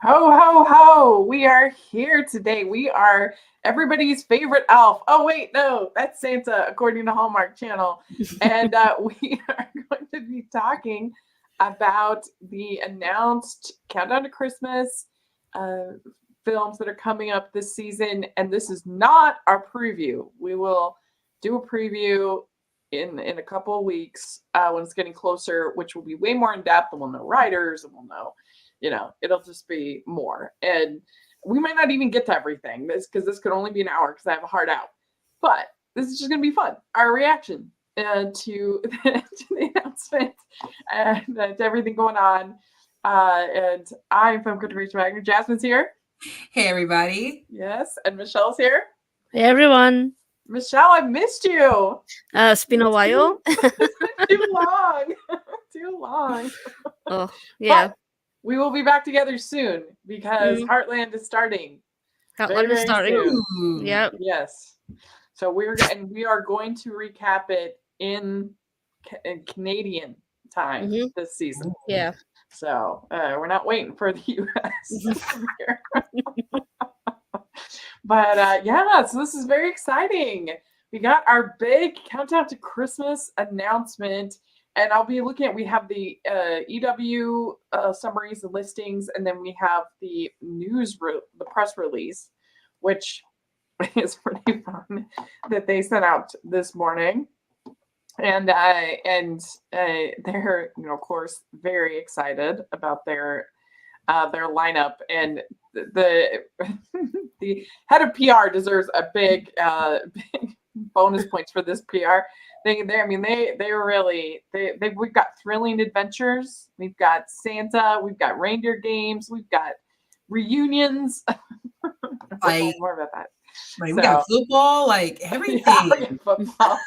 Ho, ho, ho! We are here today. We are everybody's favorite elf. Oh, wait, no, that's Santa, according to Hallmark Channel. And we are going to be talking about the announced Countdown to Christmas uh, films that are coming up this season. And this is not our preview. We will do a preview in a couple of weeks when it's getting closer, which will be way more in depth, and we'll know writers and we'll know it'll just be more. And we might not even get to everything because this could only be an hour because I have a hard out. But this is just going to be fun. Our reaction to the announcement and to everything going on. And I'm from Country Rachel Wagner. Jasmine's here. Hey, everybody. Yes. And Michelle's here. Hey, everyone. Michelle, I missed you. It's been a while. Too long. Too long. Oh, yeah. But we will be back together soon because Heartland is starting. Heartland is starting. Yep. Yes. So we are going to recap it in Canadian time this season. Yeah. So we're not waiting for the US. But so this is very exciting. We got our big Countdown to Christmas announcement. And I'll be looking at, we have the EW summaries and listings, and then we have the the press release, which is pretty fun that they sent out this morning. And they're, of course, very excited about their lineup. And the head of PR deserves a big bonus points for this PR. We've got thrilling adventures, we've got Santa, we've got reindeer games, we've got reunions. Like more about that. We got football, like everything. Yeah, football.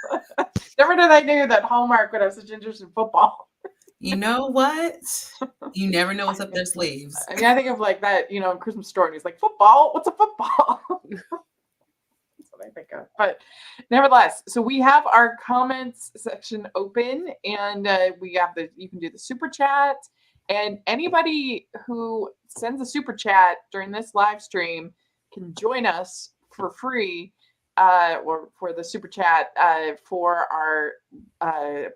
Never did I know that Hallmark would have such interest in football. You know what? You never know what's up their sleeves. I mean, I think of like that, in Christmas Story, and he's like, football? What's a football? I think of. But nevertheless, so we have our comments section open, and you can do the super chat, and anybody who sends a super chat during this live stream can join us for free or for the super chat for our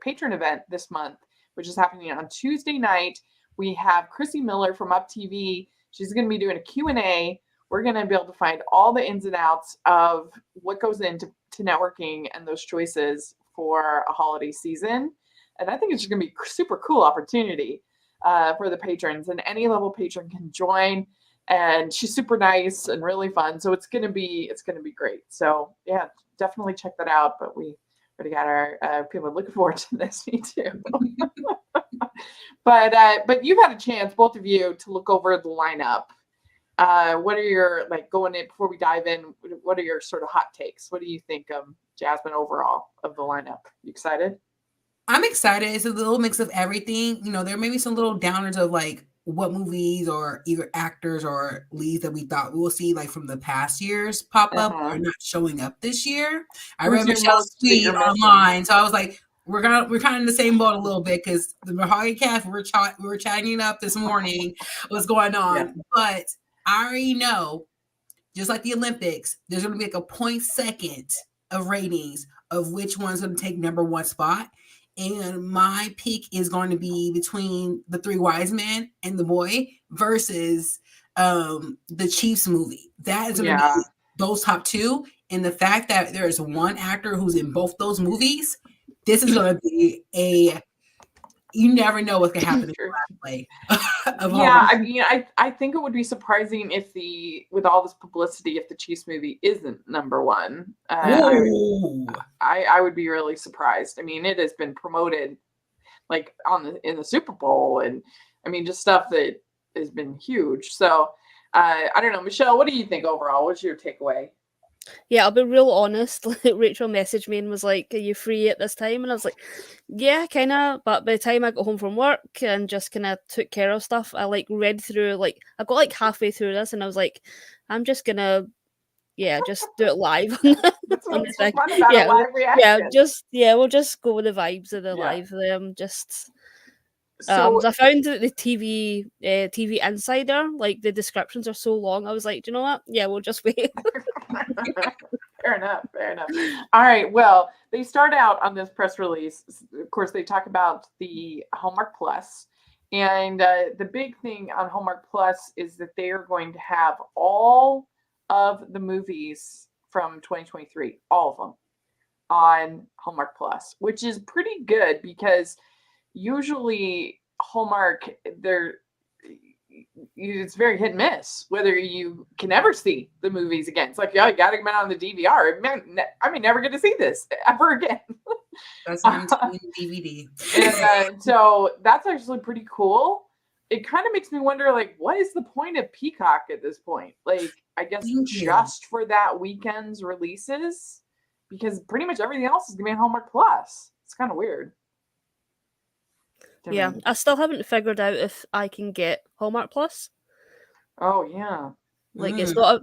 patron event this month, which is happening on Tuesday night. We have Chrissy Miller from Up TV. She's going to be doing a Q&A. We're going to be able to find all the ins and outs of what goes into networking and those choices for a holiday season. And I think it's just going to be a super cool opportunity for the patrons. And any level patron can join. And she's super nice and really fun. So it's going to be great. So yeah, definitely check that out. But we already got our people looking forward to this. Me too. But you've had a chance, both of you, to look over the lineup. What are your, going in before we dive in, what are your sort of hot takes? What do you think, Jasmine, overall of the lineup? You excited? I'm excited. It's a little mix of everything. There may be some little downers of what movies or either actors or leads that we thought we will see from the past years pop up are not showing up this year. I read Michelle's tweet online, so I was like, we're kind of in the same boat a little bit because the Mahogany Cast we were chatting up this morning what's going on, yeah. But I already know, just like the Olympics, there's going to be a 0.2 of ratings of which one's going to take number one spot. And my pick is going to be between The Three Wise Men and The Boy versus the Chiefs movie. That is going to be those top two. And the fact that there is one actor who's in both those movies, this is going to be you never know what's going to happen in the last play. I mean, I think it would be surprising if with all this publicity, if the Chiefs movie isn't number one. I would be really surprised. I mean, it has been promoted in the Super Bowl, and I mean, just stuff that has been huge. So I don't know, Michelle, what do you think overall? What's your takeaway? Yeah, I'll be real honest. Rachel messaged me and was like, "Are you free at this time?" And I was like, "Yeah, kind of." But by the time I got home from work and just kind of took care of stuff, I read through I got halfway through this, and I was like, "I'm just gonna, just do it live." That's what's so fun about a live reaction. We'll just go with the vibes of the live. So I found that the TV Insider, like the descriptions are so long. I was like, do you know what? Yeah, we'll just wait. fair enough. All right. Well, they start out on this press release. Of course, they talk about the Hallmark Plus, and the big thing on Hallmark Plus is that they are going to have all of the movies from 2023, all of them, on Hallmark Plus, which is pretty good because usually Hallmark, it's very hit and miss whether you can ever see the movies again. It's like, yeah, you got to come out on the DVR. Man, I may never get to see this ever again. That's what I'm telling DVD. And so that's actually pretty cool. It kind of makes me wonder, like, what is the point of Peacock at this point? Like, I guess just for that weekend's releases, because pretty much everything else is gonna be on Hallmark Plus. It's kind of weird. Yeah, I still haven't figured out if I can get Hallmark Plus. Oh yeah. Like it's not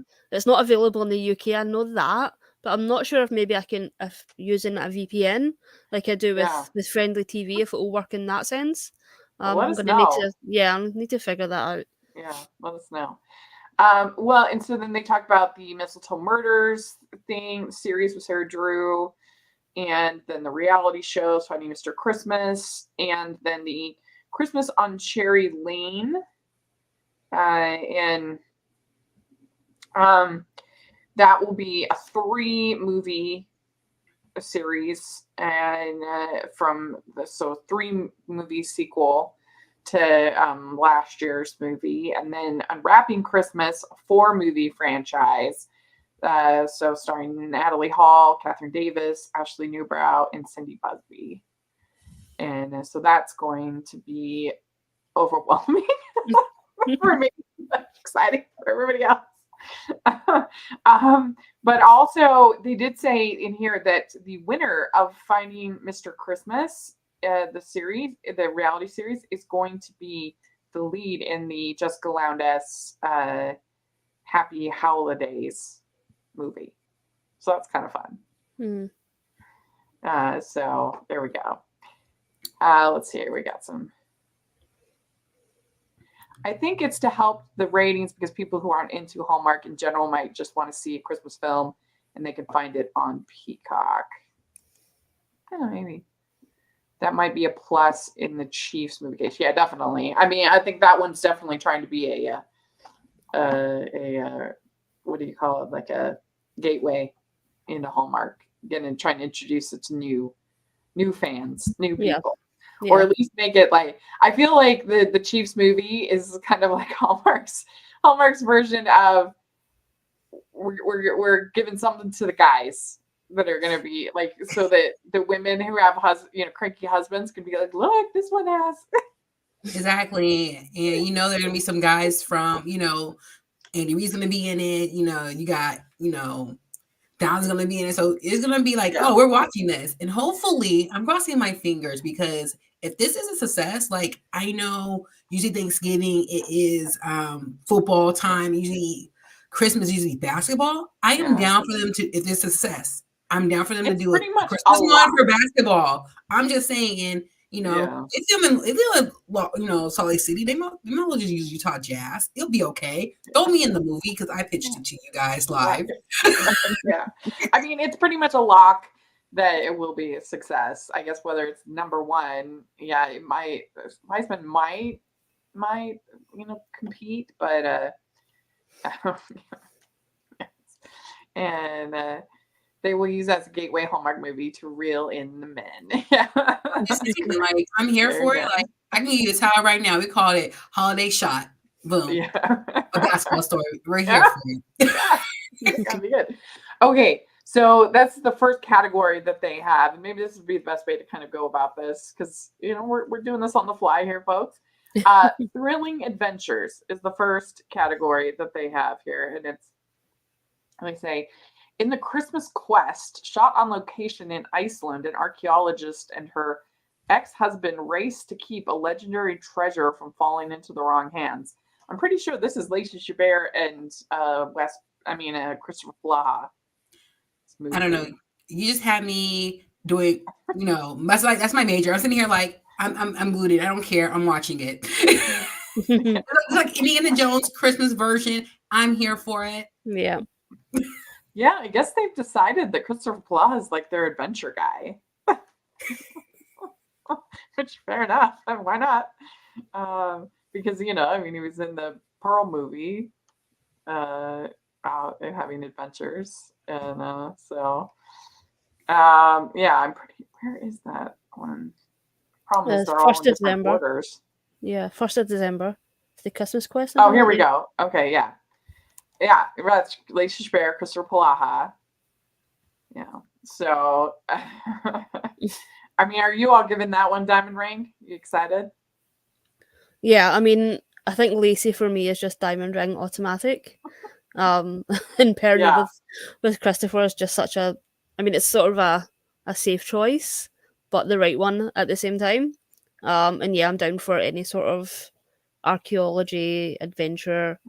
available in the UK. I know that, but I'm not sure if maybe I can, if using a VPN like I do with Friendly TV, if it will work in that sense. Let us I'm know. I need to figure that out. Yeah, let us know. Well, and so then they talk about the Mistletoe Murders series with Sarah Drew, and then the reality show Finding Mr. Christmas, and then the Christmas on Cherry Lane, and that will be a 3-movie series, and from the 3-movie sequel to last year's movie, and then Unwrapping Christmas, a 4-movie franchise. So starring Natalie Hall, Catherine Davis, Ashley Newbrow, and Cindy Busby. And so that's going to be overwhelming for me, exciting for everybody else. But also they did say in here that the winner of Finding Mr. Christmas, the reality series, is going to be the lead in the Jessica Lowndes Happy Holidays movie. So that's kind of fun. So there we go. Let's see, we got some. I think it's to help the ratings because people who aren't into Hallmark in general might just want to see a Christmas film and they can find it on Peacock. Maybe that might be a plus in the Chiefs movie case. Yeah, definitely. I mean, I think that one's definitely trying to be a what do you call it? Like a gateway into Hallmark, trying to introduce it to new fans, new people. Yeah. Or at least make it like, I feel like the Chiefs movie is kind of like Hallmark's version of we're giving something to the guys that are going to be like, so that the women who have cranky husbands can be like, look, this one has. Exactly. And there are going to be some guys from, Andy Reid's going to be in it. You got, Don's going to be in it. So it's going to be like, oh, we're watching this. And hopefully, I'm crossing my fingers because if this is a success, like I know usually Thanksgiving, it is football time. Usually Christmas, usually basketball. I am down for them to, if it's a success, I'm down for them to do a Christmas one for basketball. I'm just saying, if they're in, Salt Lake City, they might well just use Utah Jazz. It'll be okay. Throw me in the movie because I pitched it to you guys live. Yeah, I mean, it's pretty much a lock that it will be a success. I guess whether it's number one, it might. Weisman might compete, but and they will use that as a gateway Hallmark movie to reel in the men. Like, I'm here for it. Like, I can give you a towel right now. We call it Holiday Shot. Boom. Yeah. A basketball story. We're here for it. It's gonna be good. Okay, so that's the first category that they have, and maybe this would be the best way to kind of go about this because we're doing this on the fly here, folks. Thrilling adventures is the first category that they have here, and it's, let me say, in the Christmas quest, shot on location in Iceland, an archaeologist and her ex-husband race to keep a legendary treasure from falling into the wrong hands. I'm pretty sure this is Lacey Chabert and Christopher Ploha. I don't know. You just had me doing, that's my major. I'm sitting here like, I'm booted. I don't care. I'm watching it. It's like Indiana Jones Christmas version. I'm here for it. Yeah. Yeah, I guess they've decided that Christopher Polaha is like their adventure guy. Which fair enough. Why not? Because I mean, he was in the Pearl movie, out and having adventures, and yeah, I'm pretty. Where is that one? Problem is It's they're all in 1st of different December. orders. Yeah, 1st of December. It's the Christmas quest. Oh, here we go. Okay, yeah. That's Lacey Chabert, Christopher Polaha. Yeah. So, I mean, are you all giving that one diamond ring? You excited? Yeah, I mean, I think Lacey for me is just diamond ring automatic. And paired Yeah. with Christopher is just such a. I mean, it's sort of a safe choice, but the right one at the same time. And yeah, I'm down for any sort of archaeology, adventure,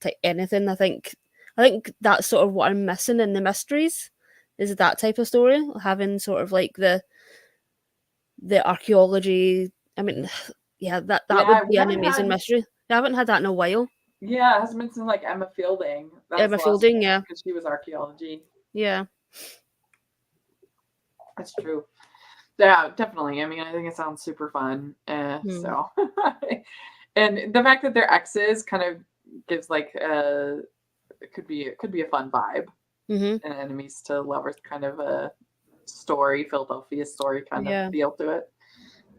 type anything. I think that's sort of what I'm missing in the mysteries, is that type of story, having sort of like the archaeology. I mean, yeah, that Yeah, would be an amazing mystery. I haven't had that in a while. Yeah, it has been since like Emma Fielding. Emma Fielding, yeah. Because she was archaeology. Yeah. That's true. Yeah, definitely. I mean, I think it sounds super fun. So, and the fact that they're exes kind of gives like it could be a fun vibe. Mm-hmm. And enemies to lovers kind of a story, Philadelphia story kind of feel to it.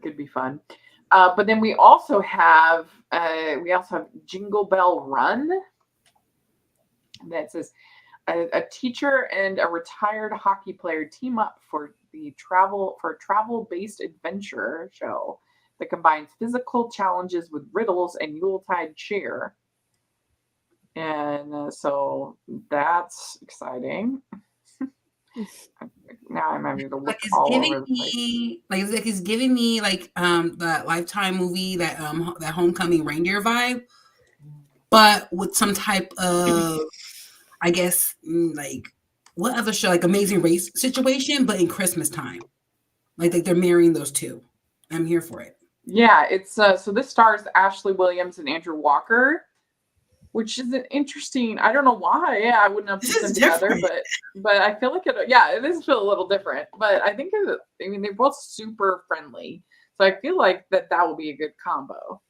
Could be fun. But then we also have Jingle Bell Run. That says a teacher and a retired hockey player team up for a travel-based adventure show that combines physical challenges with riddles and Yuletide cheer. And so that's exciting. Now I'm having to look all over the place. Like it's giving me like that Lifetime movie, that Homecoming reindeer vibe, but with some type of, I guess, like what other show, like Amazing Race situation, but in Christmas time. Like they're marrying those two. I'm here for it. Yeah, it's so this stars Ashley Williams and Andrew Walker, which is an interesting. I don't know why. Yeah, I wouldn't have put them together, but I feel like it does feel a little different. But I think they're both super friendly, so I feel like that will be a good combo.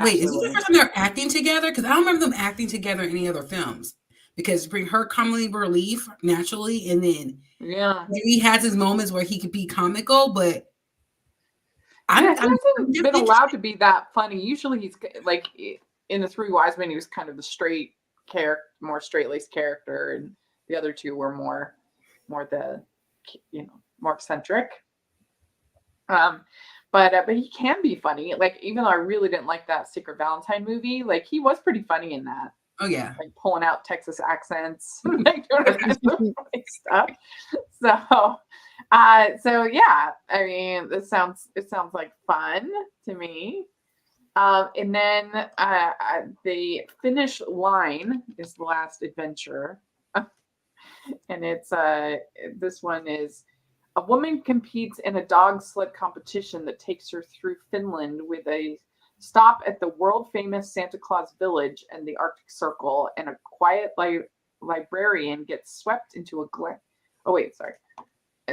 Wait, is this the first time they're acting together? Because I don't remember them acting together in any other films. Because bring her comedy relief naturally, and then he has his moments where he could be comical, but he hasn't been allowed to be that funny. Usually, he's like in the Three Wise Men, he was kind of the straight character, more straight-laced character, and the other two were more the more eccentric. But he can be funny. Like, even though I really didn't like that Secret Valentine movie, like he was pretty funny in that. Oh yeah, like pulling out Texas accents, like doing all kinds of funny stuff. So yeah, I mean, it sounds like fun to me. And then the finish line is the last adventure, and it's this one is. A woman competes in a dog sled competition that takes her through Finland with a stop at the world-famous Santa Claus Village and the Arctic Circle, and a quiet librarian gets swept into a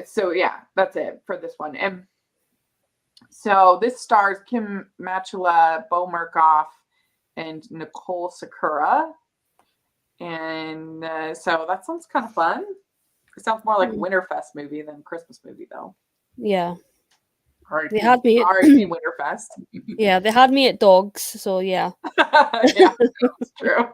So yeah, that's it for this one. And so this stars Kim Matula, Bo Murkoff, and Nicole Sakura. And so that sounds kind of fun. It sounds more like a Winterfest movie than a Christmas movie, though. Yeah. They had me at Winterfest. Yeah, they had me at dogs, so yeah. Yeah, that's true.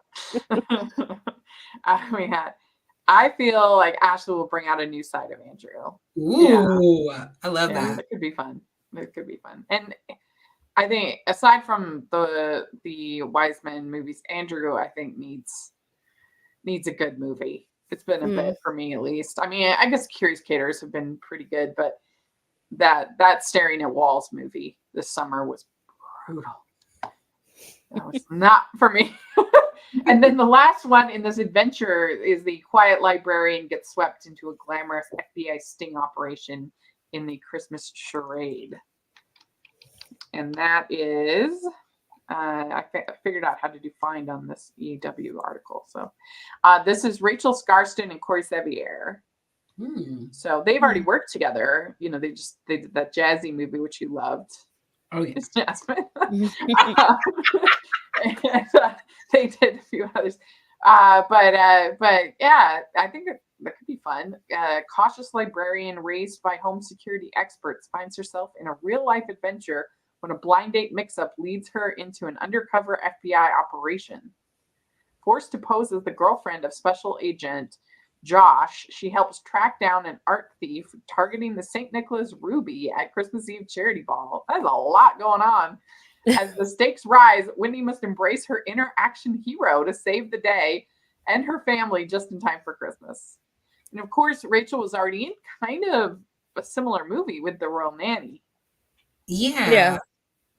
I feel like Ashley will bring out a new side of Andrew. Ooh, yeah. I love that. It could be fun. And I think aside from the Wiseman movies, Andrew, I think needs a good movie. It's been a bit for me, at least. I mean, I guess Curious Caters have been pretty good, but that Staring at Walls movie this summer was brutal. That was not for me. And then the last one in this adventure is the quiet librarian gets swept into a glamorous FBI sting operation in the Christmas charade. And that is, I figured out how to find on this EW article. So this is Rachel Skarsten and Corey Sevier. So they've already worked together. You know, they did that Jazzy movie, which you loved. Oh, yeah. Jasmine. And, they did a few others. But yeah, I think that could be fun. Cautious librarian raised by home security experts finds herself in a real-life adventure when a blind date mix-up leads her into an undercover FBI operation. Forced to pose as the girlfriend of Special Agent Josh, she helps track down an art thief targeting the St. Nicholas Ruby at Christmas Eve charity ball. There's a lot going on. As the stakes rise, Wendy must embrace her inner action hero to save the day and her family just in time for Christmas. And of course, Rachel was already in kind of a similar movie with The Royal Nanny. Yeah.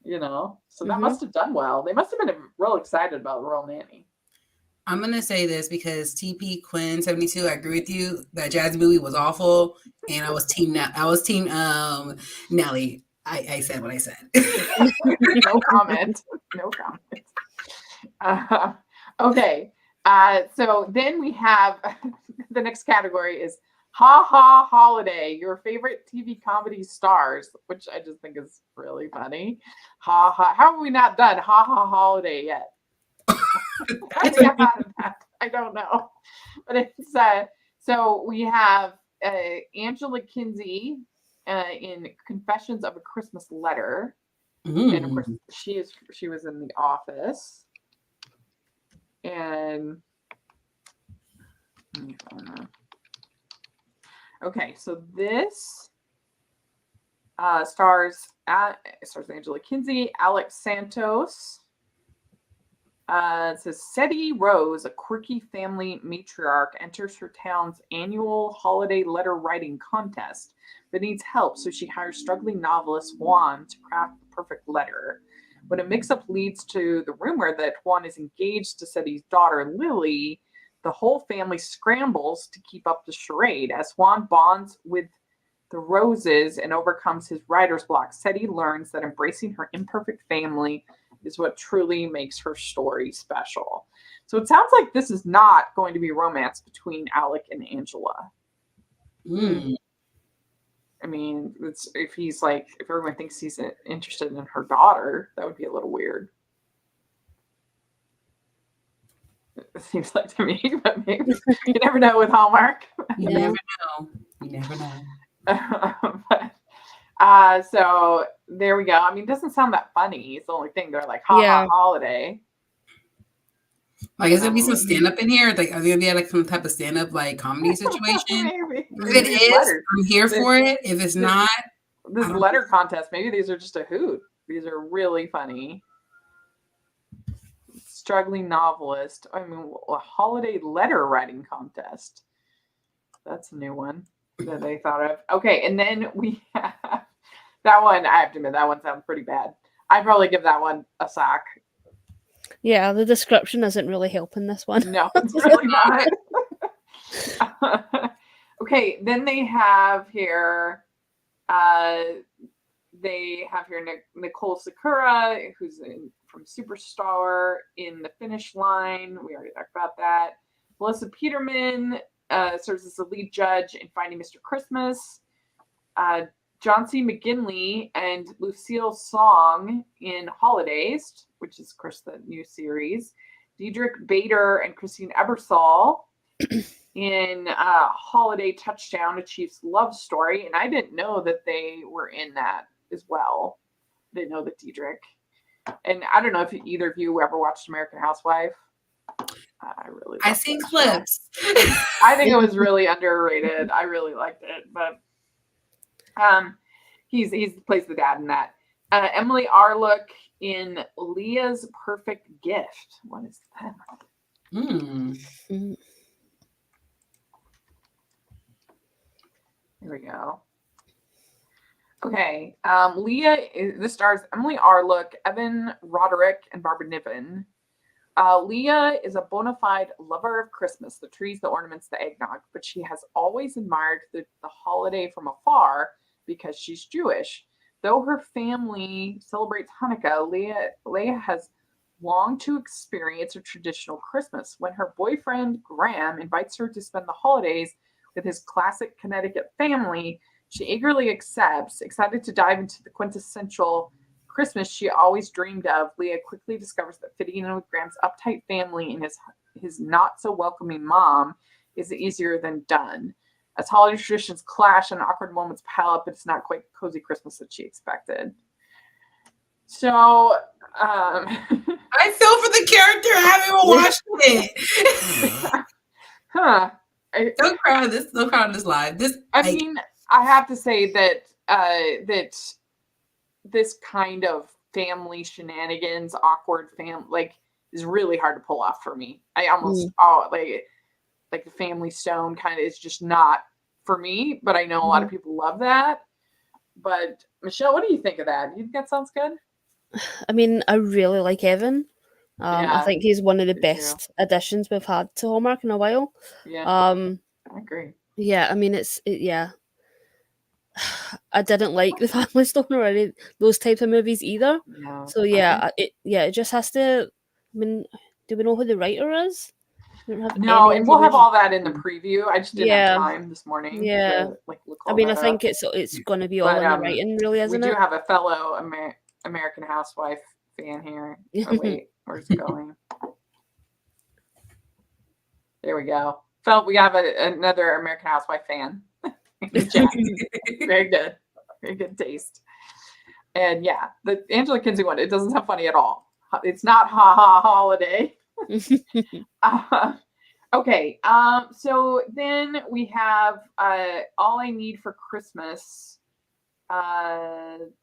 You know, so that must have done well. They must have been real excited about Royal Nanny. I'm gonna say this because TP Quinn 72. I agree with you. That Jazz movie was awful, and I was team Nelly. I said what I said. No comment. No comment. Okay. So then we have the next category is Ha Ha Holiday, your favorite TV comedy stars, which I just think is really funny. Ha ha. How have we not done Ha Ha Holiday yet? How do we have out of that? I don't know. But it's so we have Angela Kinsey in Confessions of a Christmas Letter. And of course she was in The Office. And okay, so this stars Angela Kinsey, Alex Santos. It says Seti Rose, a quirky family matriarch, enters her town's annual holiday letter writing contest, but needs help, so she hires struggling novelist Juan to craft the perfect letter. When a mix-up leads to the rumor that Juan is engaged to Seti's daughter, Lily, the whole family scrambles to keep up the charade. As Juan bonds with the Roses and overcomes his writer's block, Seti learns that embracing her imperfect family is what truly makes her story special. So it sounds like this is not going to be romance between Alec and Angela. I mean, if everyone thinks he's interested in her daughter, that would be a little weird. It seems like to me, but maybe you never know with Hallmark. You never know. So there we go. I mean, it doesn't sound that funny. It's the only thing. They're like, ha holiday. Like, is there be some stand up in here? Like, are there gonna be like some type of stand up like comedy situation? Maybe. If it is, I'm here for it. If it's not, this letter contest, maybe these are just a hoot. These are really funny. Struggling novelist. I mean, a holiday letter writing contest. That's a new one that they thought of. Okay, and then we have that one. I have to admit, that one sounds pretty bad. I'd probably give that one a sock. Yeah, the description isn't really helping this one. No, it's really not. Okay, then they have here Nicole Sakura, who's from Superstar in The Finish Line. We already talked about that. Melissa Peterman serves as the lead judge in Finding Mr. Christmas. John C. McGinley and Lucille Song in Holidays, which is, of course, the new series. Diedrich Bader and Christine Ebersol in Holiday Touchdown, a Chief's Love Story. And I didn't know that they were in that as well. I didn't know that Diedrich. And I don't know if either of you ever watched American Housewife. I've seen clips. I think it was really underrated. I really liked it, but he plays the dad in that. Emily Arlook in Leah's Perfect Gift. What is that? Here we go. Okay. This stars Emily Arlook, Evan Roderick, and Barbara Niven. Leah is a bona fide lover of Christmas, the trees, the ornaments, the eggnog, but she has always admired the holiday from afar because she's Jewish. Though her family celebrates Hanukkah, Leah has longed to experience a traditional Christmas. When her boyfriend Graham invites her to spend the holidays with his classic Connecticut family, she eagerly accepts, excited to dive into the quintessential Christmas she always dreamed of. Leah quickly discovers that fitting in with Graham's uptight family and his not so welcoming mom is easier than done. As holiday traditions clash and awkward moments pile up, it's not quite the cozy Christmas that she expected. So, I feel for the character. I haven't even watched it. huh? Don't cry on this live. I mean, I have to say that that this kind of family shenanigans, awkward family, is really hard to pull off for me. I almost like the Family Stone kind of is just not for me. But I know a lot of people love that. But Michelle, what do you think of that? You think that sounds good? I mean, I really like Evan. Yeah, I think he's one of the me too. best additions we've had to Hallmark in a while. Yeah, I agree. Yeah, I mean, yeah. I didn't like the Family Stone or any those types of movies either. Yeah. So yeah, it just has to. I mean, do we know who the writer is? We don't have No, any and we'll have information. all that in the preview. I just didn't have time this morning. Yeah. To, look I all mean, I that think up. it's going to be all But, in the writing, really, we isn't do it? have a fellow American Housewife fan here. Oh, wait, where's it going? There we go. We have another American Housewife fan. Very good. Very good taste. And yeah, the Angela Kinsey one, it doesn't sound funny at all. It's not holiday. Okay. So then we have All I Need for Christmas.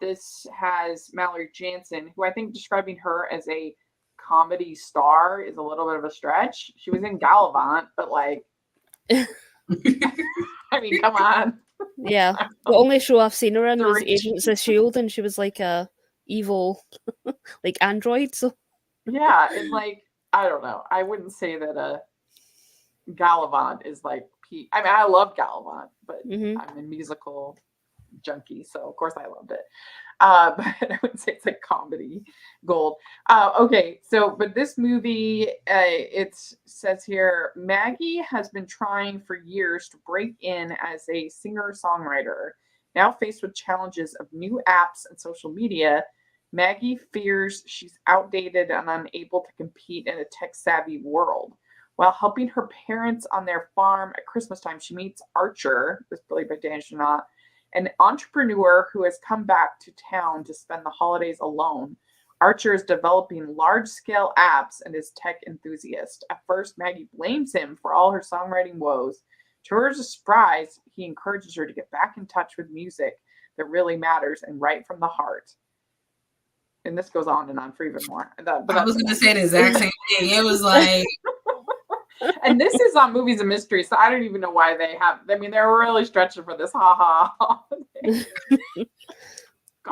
This has Mallory Jansen, who I think describing her as a comedy star is a little bit of a stretch. She was in Gallivant, but I mean, come on. Yeah. The only show I've seen her in was Three. Agents of S.H.I.E.L.D. and she was like a evil, android. So Yeah, and I don't know. I wouldn't say that Gallivant is I mean, I love Gallivant, but I'm a musical junkie, so of course I loved it. But I wouldn't say it's comedy gold. Okay, but this movie, it says here, Maggie has been trying for years to break in as a singer-songwriter. Now faced with challenges of new apps and social media, Maggie fears she's outdated and unable to compete in a tech-savvy world. While helping her parents on their farm at Christmas time, she meets Archer, who's played by Dan Jeannotte, an entrepreneur who has come back to town to spend the holidays alone. Archer is developing large-scale apps and is tech enthusiast. At first, Maggie blames him for all her songwriting woes. To her surprise, he encourages her to get back in touch with music that really matters and write from the heart. And this goes on and on for even more. I was going to say the exact same thing. It was and this is on Movies and Mysteries, so I don't even know why they have. I mean, they're really stretching for this. Ha ha.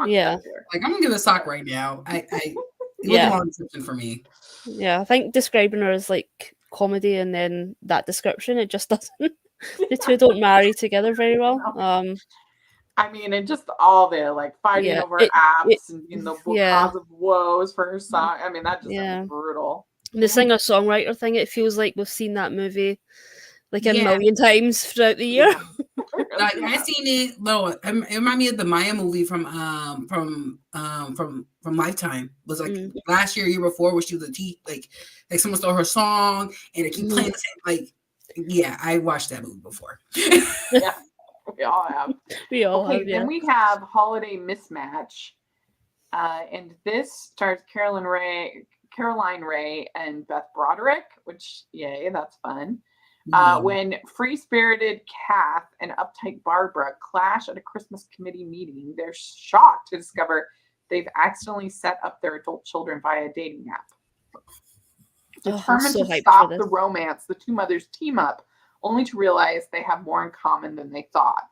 Yeah. I'm gonna give a sock right now. It was a long description for me. Yeah, I think describing her as comedy and then that description, it just doesn't. The two don't marry together very well. No. I mean, and just all the fighting over apps and the cause of woes for her song. I mean, that just is brutal. And the singer-songwriter thing, it feels like we've seen that movie a million times throughout the year. I've seen it. No, it reminded me of the Maya movie from Lifetime. It was last year before, where she was someone stole her song and it keep playing the same. Yeah, I watched that movie before. Yeah, we all have. We all have. Yeah. Then we have Holiday Mismatch, and this stars Caroline Rhea and Beth Broderick, which, yay, that's fun. When free-spirited Kath and uptight Barbara clash at a Christmas committee meeting, they're shocked to discover they've accidentally set up their adult children via a dating app. Determined to stop the romance, the two mothers team up, only to realize they have more in common than they thought.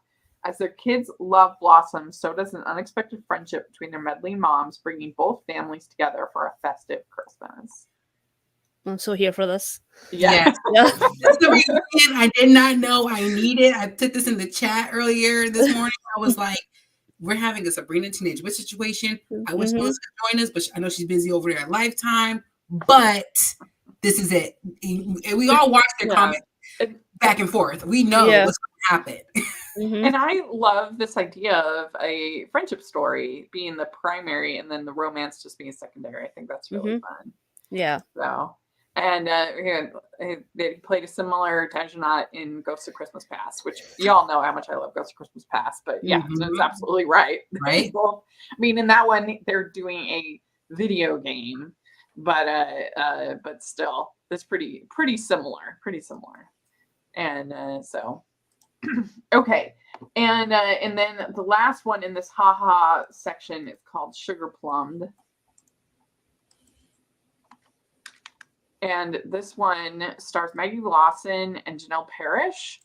As their kids' love blossoms, so does an unexpected friendship between their meddling moms, bringing both families together for a festive Christmas. I'm so here for this. Yeah. That's the reason I did not know I needed. I put this in the chat earlier this morning. I was like, we're having a Sabrina Teenage Witch situation. I wish Mhm. Melissa could join us, but I know she's busy over there at Lifetime. But this is it. And we all watch their Yeah. comments back and forth. We know Yeah. what's going to happen. Mhm. And I love this idea of a friendship story being the primary and then the romance just being secondary. I think that's really fun. Yeah. So, and they played a similar Tajanot in Ghosts of Christmas Past, which y'all know how much I love Ghosts of Christmas Past. But yeah, Mhm. that's absolutely right. Right. Well, I mean, in that one, they're doing a video game, but still, it's pretty similar. Pretty similar. And so. Okay, and then the last one in this haha section is called Sugar Plumbed, and this one stars Maggie Lawson and Janelle Parrish.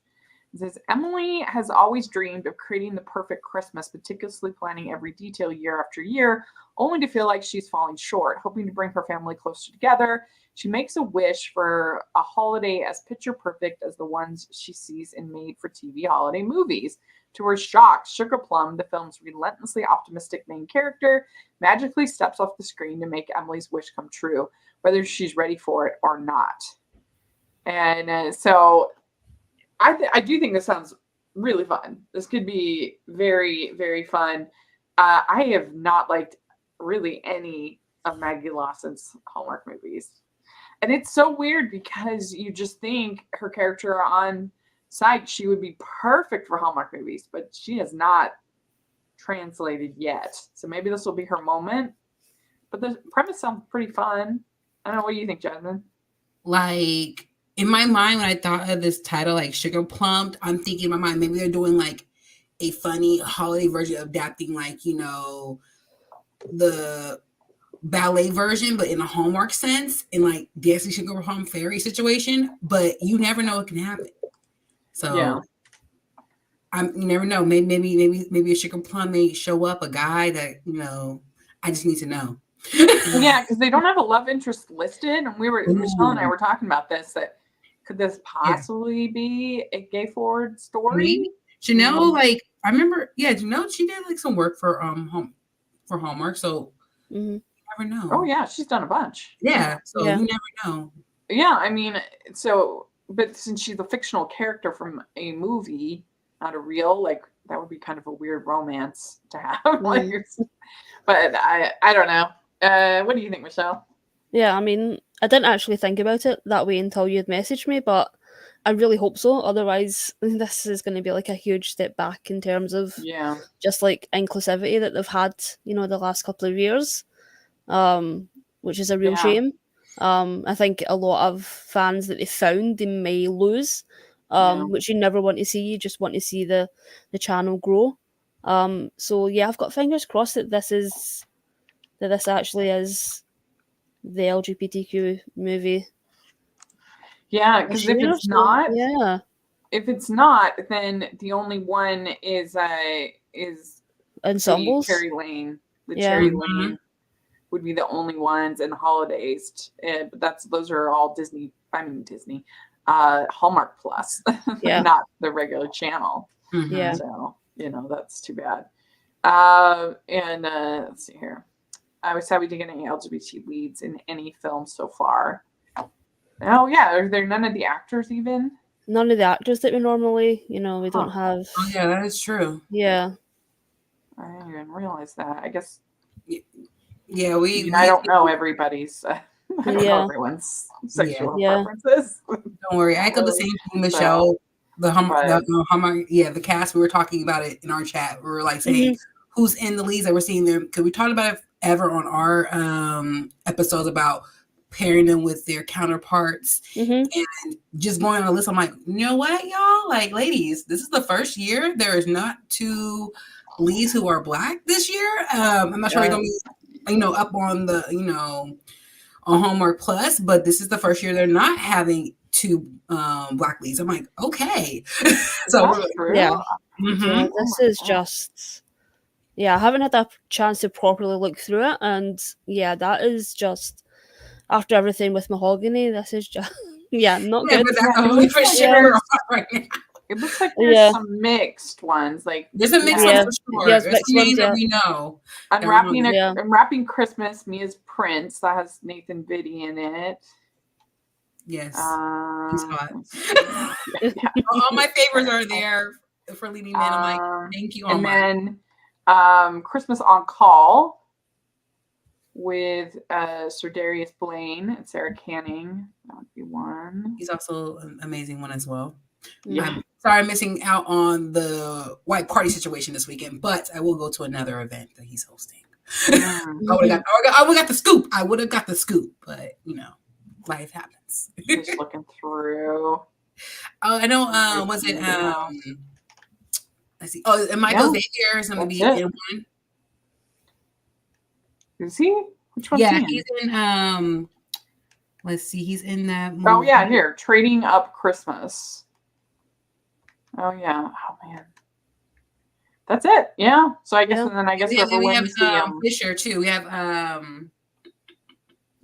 It says Emily has always dreamed of creating the perfect Christmas, meticulously planning every detail year after year, only to feel like she's falling short. Hoping to bring her family closer together, she makes a wish for a holiday as picture perfect as the ones she sees in made-for-TV holiday movies. To her shock, Sugar Plum, the film's relentlessly optimistic main character, magically steps off the screen to make Emily's wish come true, whether she's ready for it or not. And so I do think this sounds really fun. This could be very, very fun. I have not liked really any of Maggie Lawson's Hallmark movies. And it's so weird because you just think her character on site, she would be perfect for Hallmark movies, but she has not translated yet. So maybe this will be her moment. But the premise sounds pretty fun. I don't know. What do you think, Jasmine? Like, in my mind, when I thought of this title, like Sugar Plumped, I'm thinking in my mind, maybe they're doing like a funny holiday version of adapting, like, you know, the ballet version, but in a Hallmark sense, in like Dancing Sugar Plum Fairy situation. But you never know what can happen. So Yeah. You never know. Maybe a Sugar Plum may show up, a guy that, you know, I just need to know. Yeah, because they don't have a love interest listed, and Michelle and I were talking about this. That could this possibly be a gay forward story? Maybe. Janelle, like I remember, Janelle, she did like some work for Hallmark, so you never know. Oh yeah, she's done a bunch. Yeah, so you never know. Yeah, I mean, but since she's a fictional character from a movie, not a real, like that would be kind of a weird romance to have. Like, but I don't know. What do you think, Michelle? Yeah, I mean, I didn't actually think about it that way until you'd messaged me, but I really hope so. Otherwise, this is going to be like a huge step back in terms of just like inclusivity that they've had, you know, the last couple of years, which is a real shame. I think a lot of fans that they found, they may lose, which you never want to see. You just want to see the channel grow. So yeah, I've got fingers crossed that this actually is the LGBTQ movie. Yeah, because if it's not, then the only one is Ensembles. Cherry Lane. Cherry Lane would be the only ones in the holidays. But those are all Disney. I mean Disney, Hallmark Plus, not the regular channel. Yeah. So that's too bad. And let's see here. I was sad we didn't get any LGBT leads in any film so far. Oh yeah, are there none of the actors even? None of the actors that we normally, we don't have. Oh yeah, that is true. Yeah. I didn't even realize that. I guess. Yeah, I don't know everybody's. I don't know everyone's sexual preferences. Don't worry, I got the same thing, Michelle. The cast. We were talking about it in our chat. We were like saying who's in the leads that we're seeing them, because we talked about it ever on our episodes about pairing them with their counterparts and just going on a list. I'm like, you know what, y'all? Like, ladies, this is the first year there is not 2 leads who are Black this year. I'm not sure they're gonna be, up on the, on Hallmark Plus, but this is the first year they're not having 2 Black leads. I'm like, okay. So this is just. Yeah, I haven't had that chance to properly look through it, and that is just after everything with Mahogany. This is just not good. But that's only for sure right now. It looks like there's Yeah. some mixed ones, like There's a mix Yeah. one for sure. Yes, There's mixed some names ones, that yeah. we know. Unwrapping Yeah. Unwrapping Christmas, Mia's Prince. That has Nathan Vitti in it. Yes. He's Uh, hot. let's see. Yeah. All my favorites are there for leading men. I'm like, thank you, And Omar. then Christmas on Call with Sir Darius Blaine and Sarah Canning. That would be one. He's also an amazing one as well. Yeah. I'm sorry I'm missing out on the white party situation this weekend, but I will go to another event that he's hosting. Mm. I would have got the scoop. I would have got the scoop, but life happens. Just looking through. Oh, I know. Was it? Let's see. Oh, and Michael Xavier is going to be in one. Is he? Which one's Yeah, he in? he's in. Let's see. He's in that movie. Oh yeah, here, Trading Up Christmas. Oh yeah. Oh man. That's it. Yeah. So I guess, and then I guess we have Fisher. Fisher too. We have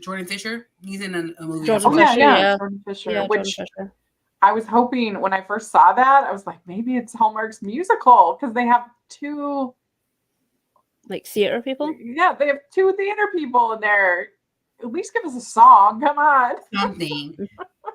Jordan Fisher. He's in a movie. Jordan Oh Fisher, yeah. Jordan Fisher. Yeah, Which Jordan Fisher. I was hoping when I first saw that, I was like, maybe it's Hallmark's musical because they have two. Like theater people? Yeah, they have two theater people in there. At least give us a song. Come on. Something.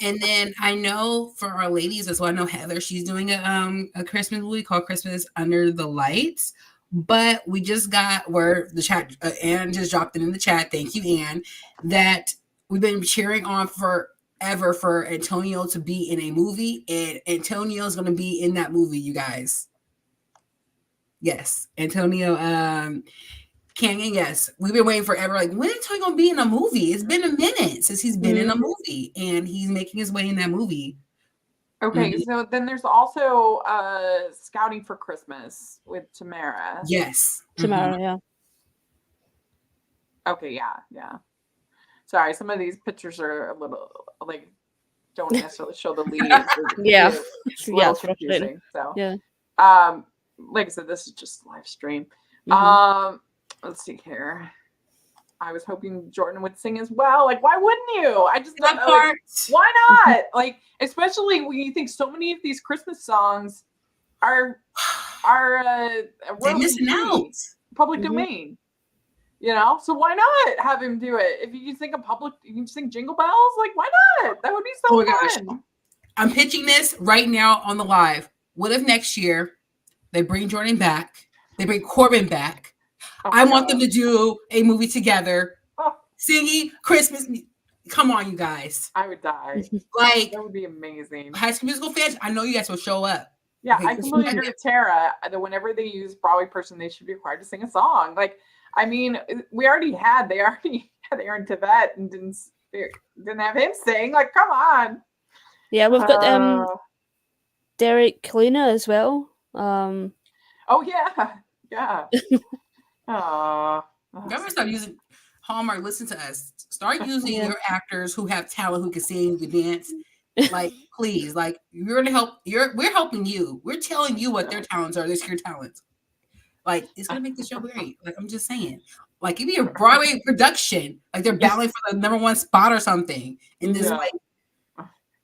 And then I know for our ladies as well, I know Heather, she's doing a Christmas movie called Christmas Under the Lights. But we just got where the chat, Anne just dropped it in the chat. Thank you, Anne. That we've been cheering on forever for Antonio to be in a movie, and Antonio is going to be in that movie, you guys. Yes, Antonio Canyon. Yes, we've been waiting forever. Like, when is Antonio going to be in a movie? It's been a minute since he's been in a movie, and he's making his way in that movie. Okay, so then there's also Scouting for Christmas with Tamara. Yes. Tamara, yeah. Okay, yeah. Sorry, some of these pictures are a little like don't necessarily show the lead. Yeah. It's a little it's frustrating. confusing. So Yeah. like I said, this is just live stream. Mhm. Let's see here. I was hoping Jordan would sing as well. Like, why wouldn't you? I just don't know. Like, why not? Like, especially when you think so many of these Christmas songs are They're missing out. Public domain. You know, so why not have him do it? If you think of public, you can sing Jingle Bells. Like, why not? That would be so fun. Gosh. I'm pitching this right now on the live. What if next year they bring Jordan back? They bring Corbin back. I want them to do a movie together, singing Christmas. Come on, you guys. I would die. Like, that would be amazing. High School Musical fans, I know you guys will show up. Yeah, I completely agree with Tara that whenever they use Broadway person, they should be required to sing a song. Like, I mean, they already had Aaron Tveit and didn't have him sing. Like, come on. Yeah, we've got Derek Luna as well. Oh yeah. Oh, Government stop using Hallmark. Listen to us. Start using your actors who have talent, who can sing, who can dance. Like, please, like, you're gonna help. We're helping you. We're telling you what their talents are. This your talents. Like, it's gonna make the show great. Like, I'm just saying. Like, it'd be a Broadway production. Like, they're battling for the #1 spot or something. In this, like,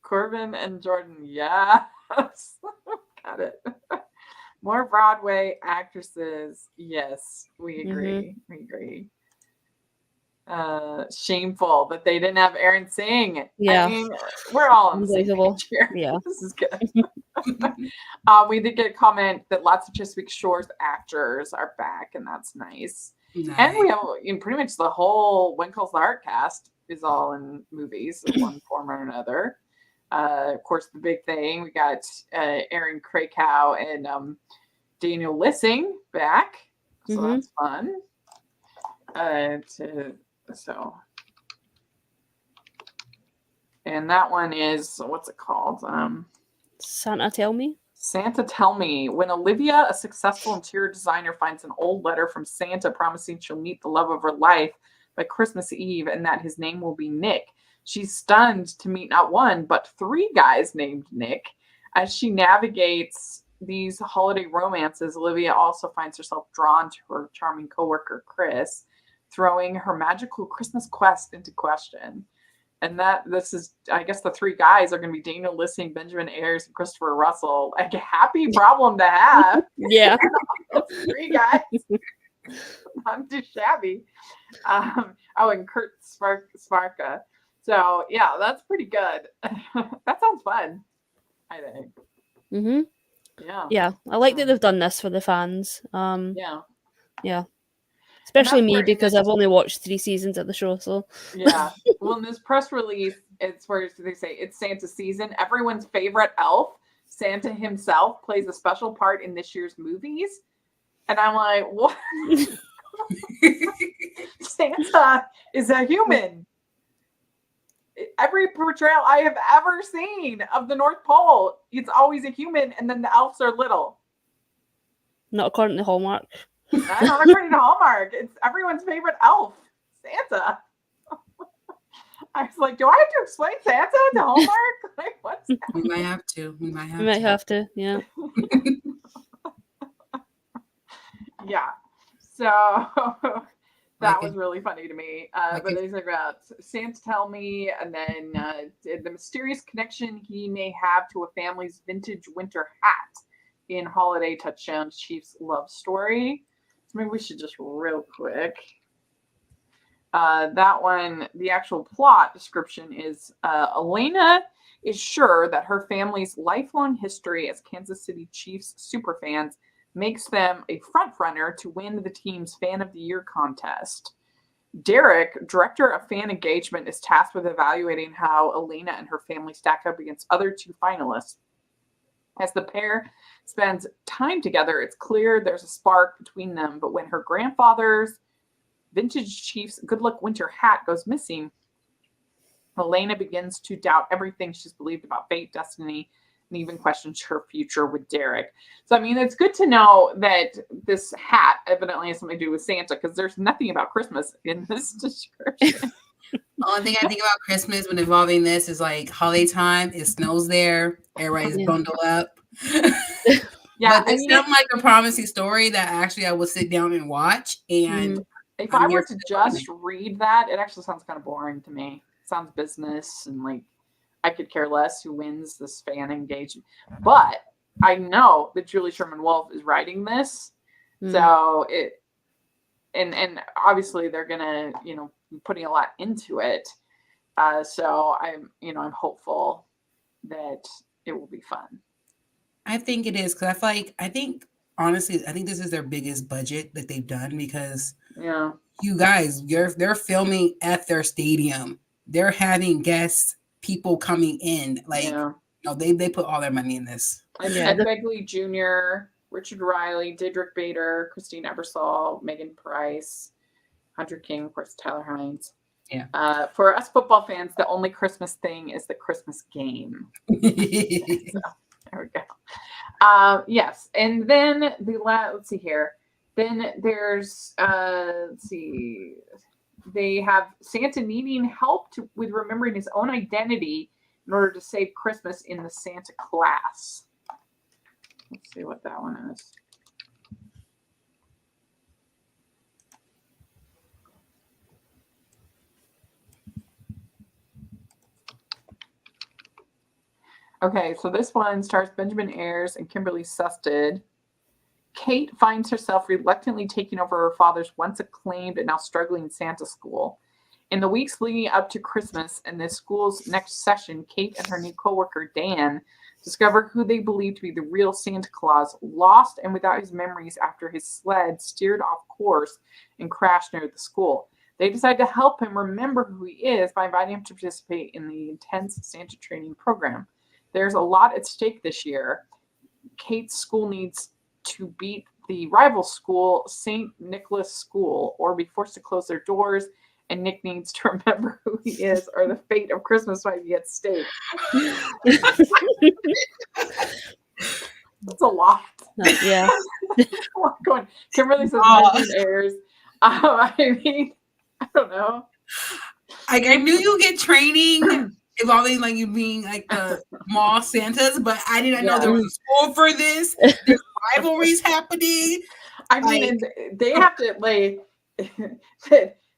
Corbin and Jordan. Yes, got it. More Broadway actresses. Yes, we agree. We agree. Shameful that they didn't have Aaron sing. Yeah. I mean, we're all on the same page here. Yeah. This is good. We did get a comment that lots of Chesapeake Shores actors are back, and that's nice. And we have pretty much the whole When Calls the Heart cast is all in movies in one form or another. Of course, the big thing, we got Aaron Krakow and Daniel Lissing back. So that's fun. And that one is, what's it called? Santa Tell Me. Santa Tell Me. When Olivia, a successful interior designer, finds an old letter from Santa promising she'll meet the love of her life by Christmas Eve and that his name will be Nick, she's stunned to meet not one, but 3 guys named Nick. As she navigates these holiday romances, Olivia also finds herself drawn to her charming coworker, Chris, throwing her magical Christmas quest into question. And this is, I guess the three guys are going to be Daniel Lissing, Benjamin Ayers, and Christopher Russell. Like a happy problem to have. Yeah. Three guys. Not too shabby. And Kurt Sparka. So yeah, that's pretty good. That sounds fun, I think. Mm-hmm. Yeah. Yeah. I like that they've done this for the fans. Yeah. Yeah. Especially that's me, where in because this- I've only watched 3 seasons of the show, so Yeah. Well, in this press release, it's where they say it's Santa season. Everyone's favorite elf, Santa himself, plays a special part in this year's movies. And I'm like, what? Santa is a human. Every portrayal I have ever seen of the North Pole, it's always a human, and then the elves are little. not according to Hallmark. I'm not according to Hallmark. It's everyone's favorite elf, Santa. I was like, do I have to explain Santa to Hallmark? Like, what's that? We might have to. We might have to, yeah. Yeah. So that was really funny to me. But they said about Santa tell me, and then the mysterious connection he may have to a family's vintage winter hat in Holiday Touchdowns Chiefs love story. So maybe we should just real quick. That one, the actual plot description is Elena is sure that her family's lifelong history as Kansas City Chiefs superfans makes them a frontrunner to win the team's Fan of the Year contest. Derek, director of fan engagement, is tasked with evaluating how Elena and her family stack up against other two finalists. As the pair spends time together, it's clear there's a spark between them, but when her grandfather's vintage Chiefs good luck winter hat goes missing, Elena begins to doubt everything she's believed about fate, destiny, and even questions her future with Derek. So, I mean, it's good to know that this hat evidently has something to do with Santa, because there's nothing about Christmas in this description. The only thing I think about Christmas when involving this is like holiday time. It snows there. Everybody's bundled up. Yeah, but it's not like a promising story that actually I will sit down and watch. And if I were to just read that, it actually sounds kind of boring to me. It sounds business, and like I could care less who wins this fan engagement. But I know that Julie Sherman Wolf is writing this, so it and obviously they're gonna be putting a lot into it. So I'm hopeful that it will be fun. I think it is, because I think honestly this is their biggest budget that they've done, because you guys, they're filming at their stadium. They're having guests, people coming in. They put all their money in this. Ed Begley Jr., Richard Riley, Didrik Bader, Christine Ebersol, Megan Price, Hunter King, of course, Tyler Hines. Yeah. For us football fans, the only Christmas thing is the Christmas game. So, there we go. Yes, and then let's see here. Then there's let's see. They have Santa needing help with remembering his own identity in order to save Christmas in the Santa class. Let's see what that one is. Okay, so this one stars Benjamin Ayers and Kimberly Susted. Kate finds herself reluctantly taking over her father's once acclaimed and now struggling Santa school. In the weeks leading up to Christmas and the school's next session, Kate and her new coworker, Dan, discover who they believe to be the real Santa Claus, lost and without his memories after his sled steered off course and crashed near the school. They decide to help him remember who he is by inviting him to participate in the intense Santa training program. There's a lot at stake this year. Kate's school needs to beat the rival school, St. Nicholas School, or be forced to close their doors, and Nick needs to remember who he is, or the fate of Christmas might be at stake. That's a lot. Yeah. Going. Kimberly says Benjamin Ayers. I mean, I don't know. I knew you get training involving like you being like the mall Santas, but I didn't know there was a school for this. There's rivalries happening. I mean, they have to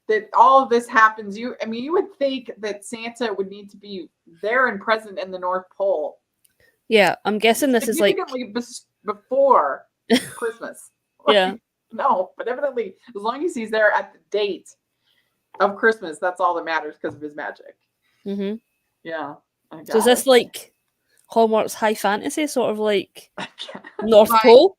that all of this happens. You would think that Santa would need to be there and present in the North Pole Yeah, I'm guessing this is like significantly before Christmas. yeah. No, but evidently, as long as he's there at the date of Christmas, that's all that matters because of his magic. hmm Yeah. So is this like Hallmark's high fantasy, sort of like North Like- Pole?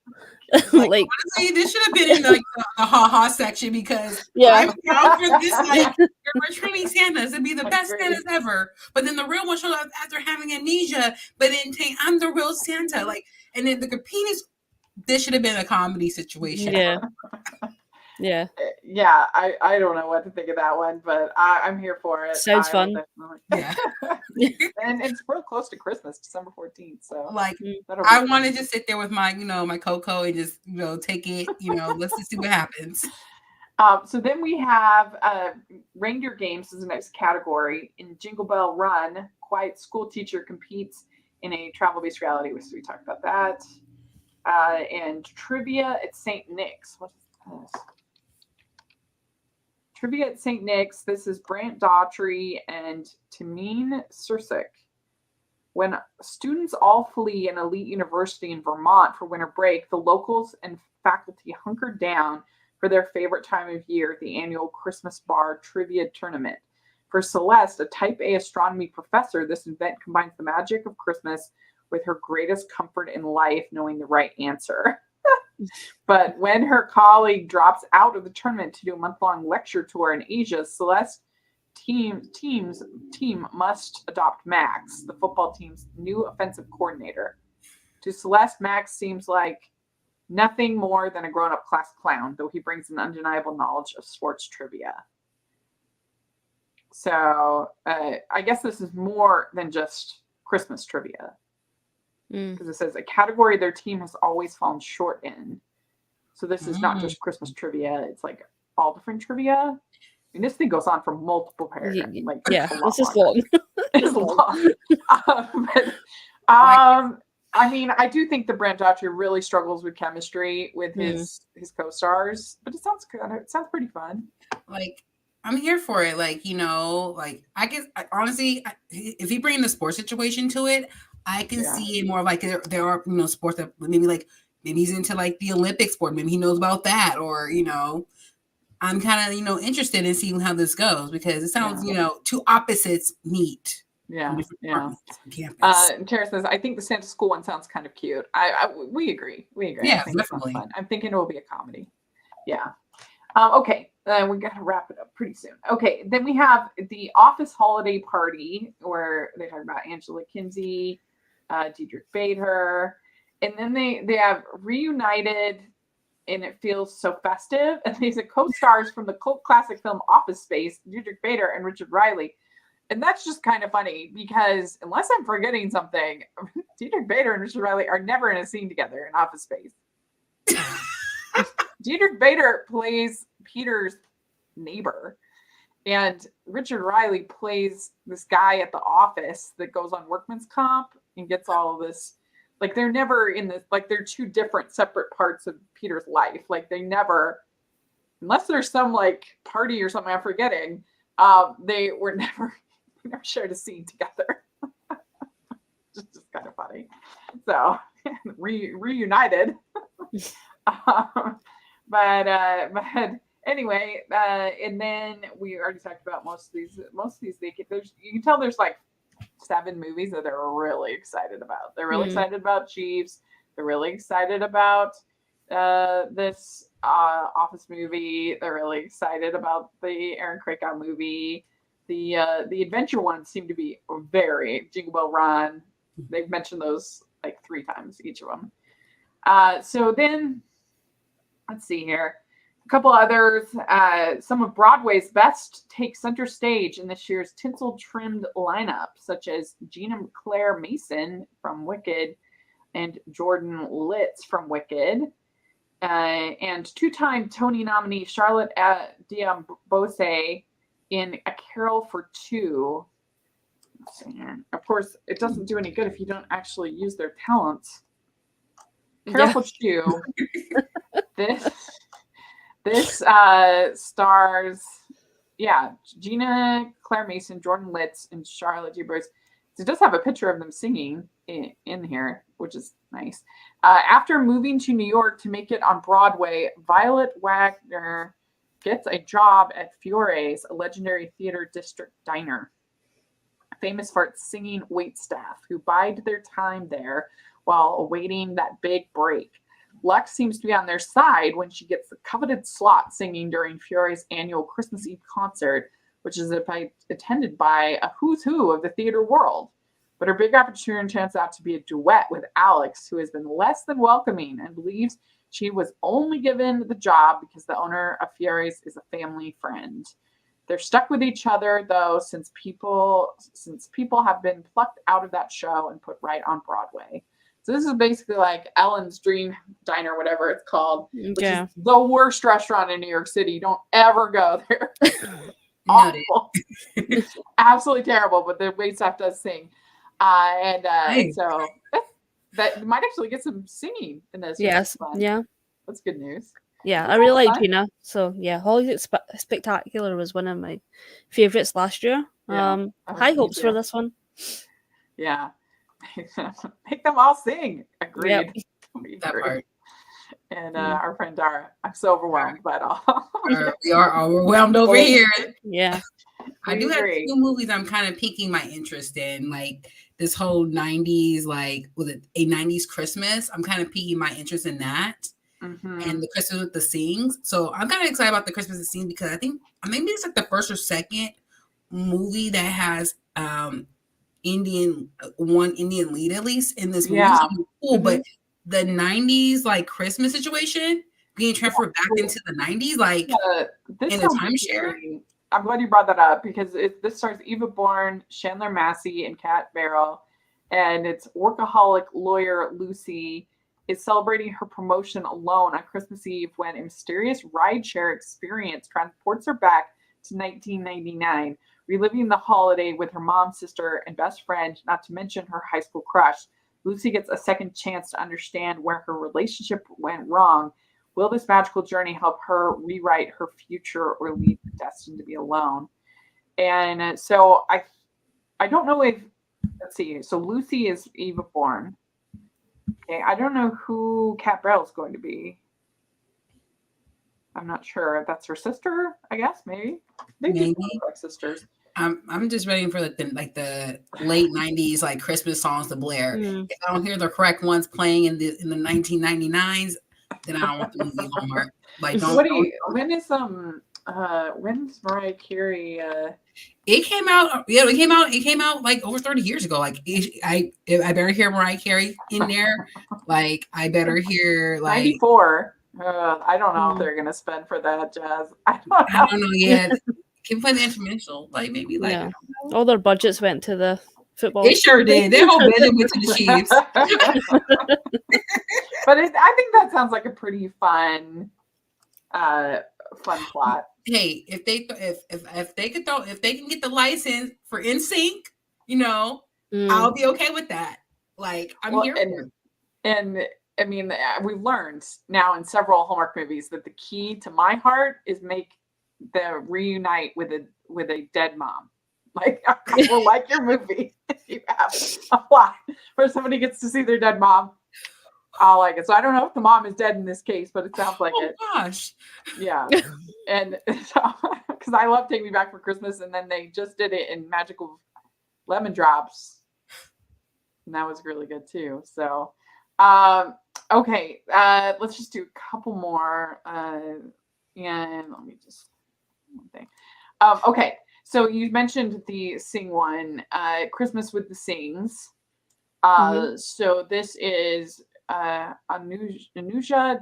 Like, honestly, this should have been in the ha-ha section because Yeah. I'm down for this. Like, we're training Santas to be the best Agree. Santas ever, but then the real one showed up after having amnesia. But then I'm the real Santa. Like, and then the Grapinis. This should have been a comedy situation. Yeah. Yeah. Yeah, I don't know what to think of that one, but I'm here for it. Sounds I will fun. definitely- and it's real close to Christmas, December 14th. So Like, that'll be I fun. want to just sit there with my, my cocoa and just, take it. Let's just see what happens. So then we have reindeer games as the next category. In Jingle Bell Run, quiet school teacher competes in a travel-based reality. We talked about that. And trivia at St. Nick's. What is this? Trivia at St. Nick's. This is Brant Daughtry and Tameen Sursik. When students all flee an elite university in Vermont for winter break, the locals and faculty hunker down for their favorite time of year, the annual Christmas Bar Trivia Tournament. For Celeste, a type A astronomy professor, this event combines the magic of Christmas with her greatest comfort in life, knowing the right answer. But when her colleague drops out of the tournament to do a month-long lecture tour in Asia, Celeste's team must adopt Max, the football team's new offensive coordinator. To Celeste, Max seems like nothing more than a grown-up class clown, though he brings an undeniable knowledge of sports trivia. So I guess this is more than just Christmas trivia. Because it says a category their team has always fallen short in. So this is not just Christmas trivia; it's like all different trivia. And this thing goes on for multiple paragraphs. Like Yeah, it's this is long. It's long. I mean, I do think that Brant Daughtry really struggles with chemistry with his co-stars, but it sounds good. It sounds pretty fun. Like, I'm here for it. Like, I guess honestly, if you bring the sports situation to it, I can see it more like there are sports that maybe he's into like the Olympic sport. Maybe he knows about that, or I'm kind of interested in seeing how this goes because it sounds two opposites meet. Yeah. And Tara says, I think the Santa School one sounds kind of cute. We agree. Yeah, I think definitely. It sounds fun. I'm thinking it will be a comedy. Yeah. Okay. We got to wrap it up pretty soon. Okay. Then we have the Office Holiday Party where they talk about Angela Kinsey, Diedrich Bader, and then they have Reunited, and it feels so festive. And these are co-stars from the cult classic film Office Space, Diedrich Bader and Richard Riley. And that's just kind of funny because unless I'm forgetting something, Diedrich Bader and Richard Riley are never in a scene together in Office Space. Diedrich Bader plays Peter's neighbor, and Richard Riley plays this guy at the office that goes on workman's comp and gets all of this. Like they're never in this. Like they're two different, separate parts of Peter's life. Like they never, unless there's some like party or something I'm forgetting, they were never shared a scene together. just kind of funny. So reunited. But anyway, and then we already talked about most of these. You can tell there's like 7 movies that they're really excited about. They're really excited about Chiefs. They're really excited about this Office movie. They're really excited about the Aaron Krakow movie. The adventure ones seem to be very Jingle Bell Run. They've mentioned those like 3 times, each of them. So then, let's see here. A couple others. Some of Broadway's best take center stage in this year's tinsel-trimmed lineup, such as Gina Claire Mason from Wicked and Jordan Litz from Wicked, and 2-time Tony nominee Charlotte Diambose in A Carol for Two. Let's see here. Of course, it doesn't do any good if you don't actually use their talents. Carol for Two. This stars Gina, Claire Mason, Jordan Litz, and Charlotte G. Bruce. So it does have a picture of them singing in here, which is nice. After moving to New York to make it on Broadway, Violet Wagner gets a job at Fiore's, a legendary theater district diner, famous for its singing waitstaff who bide their time there while awaiting that big break. Luck seems to be on their side when she gets the coveted slot singing during Fiore's annual Christmas Eve concert, which is attended by a who's who of the theater world. But her big opportunity turns out to be a duet with Alex, who has been less than welcoming and believes she was only given the job because the owner of Fiore's is a family friend. They're stuck with each other, though, since people have been plucked out of that show and put right on Broadway. So this is basically like Ellen's Dream Diner, whatever it's called, which is the worst restaurant in New York City. Don't ever go there. Awful. Absolutely terrible, but the waitstaff does sing. So that might actually get some singing in this. Yes. Yeah. That's good news. Yeah, I really like Gina. So yeah, Hollywood Spectacular was one of my favorites last year. High hopes for this one. Yeah. Make them all sing. Agreed. Yep. That part. And our friend Dara, I'm so overwhelmed by it all. We are overwhelmed over here. Yeah. I do have 2 movies I'm kind of piquing my interest in, like this whole 90s, like was it a 90s Christmas? I'm kind of piquing my interest in that. Mm-hmm. And the Christmas with the Sings. So I'm kind of excited about the Christmas with the Sings because I think maybe it's like the first or second movie that has Indian lead at least in this movie. Yeah. So cool, Mm-hmm. But the 90s like Christmas situation being transferred back into the 90s, like in the timeshare. I'm glad you brought that up because this stars Eva Bourne, Chandler Massey, and Kat Barrell, and it's workaholic lawyer Lucy is celebrating her promotion alone on Christmas Eve when a mysterious rideshare experience transports her back to 1999, reliving the holiday with her mom, sister, and best friend, not to mention her high school crush. Lucy gets a second chance to understand where her relationship went wrong. Will this magical journey help her rewrite her future or leave her destined to be alone? And so I don't know if, let's see, so Lucy is Eva Bourne. Okay, I don't know who Kat Barrell is going to be. I'm not sure if that's her sister, I guess, maybe. Maybe. Like sisters. I'm just waiting for the late 90s like Christmas songs to blare. If I don't hear the correct ones playing in the 1999s, then I don't want the movie Hallmark. Like, when's Mariah Carey? It came out. Yeah, it came out like over 30 years ago. Like, I better hear Mariah Carey in there. Like, I better hear like 94. I don't know if they're gonna spend for that, Jazz. I don't know. Yeah, can play the instrumental. Like maybe like all their budgets went to the football. They sure did. Their whole budget went to the Chiefs. But I think that sounds like a pretty fun plot. Hey, if they can get the license for NSYNC, I'll be okay with that. Like I'm here for it. And I mean, we've learned now in several Hallmark movies that the key to my heart is make the reunite with a dead mom. Like I will like your movie if you have a plot where somebody gets to see their dead mom. I'll like it. So I don't know if the mom is dead in this case, but it sounds like it. Oh gosh. Yeah. And so, because I love Take Me Back for Christmas, and then they just did it in Magical Lemon Drops. And that was really good too. So okay. Let's just do a couple more. And let me just one thing. Okay. So you mentioned the Sing one, Christmas with the Sings. So this is Anuja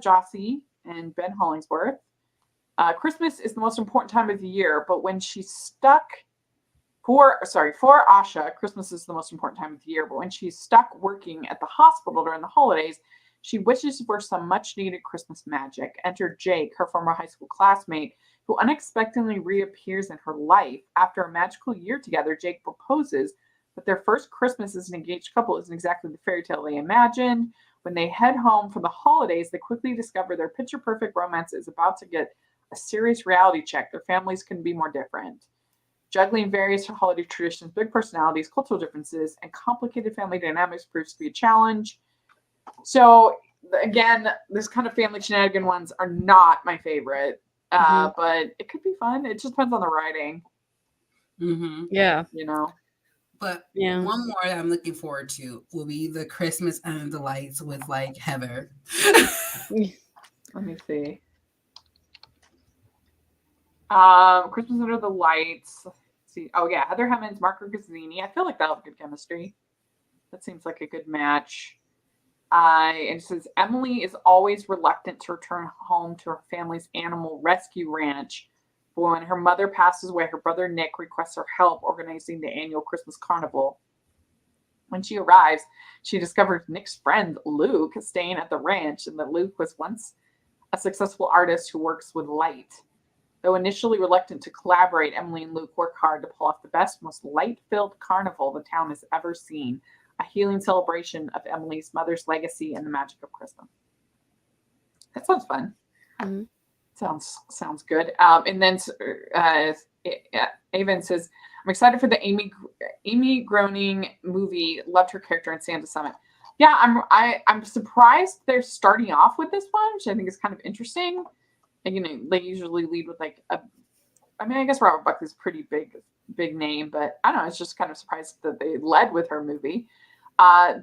Jossi and Ben Hollingsworth. Christmas is the most important time of the year, but when she's stuck for Asha, Christmas is the most important time of the year, but when she's stuck working at the hospital during the holidays, she wishes for some much needed Christmas magic. Enter Jake, her former high school classmate, who unexpectedly reappears in her life. After a magical year together, Jake proposes, but their first Christmas as an engaged couple isn't exactly the fairy tale they imagined. When they head home for the holidays, they quickly discover their picture-perfect romance is about to get a serious reality check. Their families couldn't be more different. Juggling various holiday traditions, big personalities, cultural differences, and complicated family dynamics proves to be a challenge. So again, this kind of family shenanigan ones are not my favorite, but it could be fun. It just depends on the writing. Yeah. You know. But Yeah. one more that I'm looking forward to will be the Christmas Under the Lights with like Heather. Let me see. Christmas Under the Lights. Let's see. Oh yeah, Heather Hemmings, Marco Gazzini. I feel like they'll have good chemistry. That seems like a good match. And it says Emily is always reluctant to return home to her family's animal rescue ranch. But when her mother passes away, her brother Nick requests her help organizing the annual Christmas carnival. When she arrives, she discovers Nick's friend Luke staying at the ranch, and that Luke was once a successful artist who works with light. Though initially reluctant to collaborate, Emily and Luke work hard to pull off the best, most light-filled carnival the town has ever seen. A healing celebration of Emily's mother's legacy and the magic of Christmas. That sounds fun. Mm-hmm. Sounds good. And then Avon says, "I'm excited for the Amy Groening movie. Loved her character in Santa Summit." Yeah, I'm surprised they're starting off with this one, which I think is kind of interesting. And, they usually lead with like I guess Robert Buckley's a pretty big name, but I don't know. It's just kind of surprised that they led with her movie. I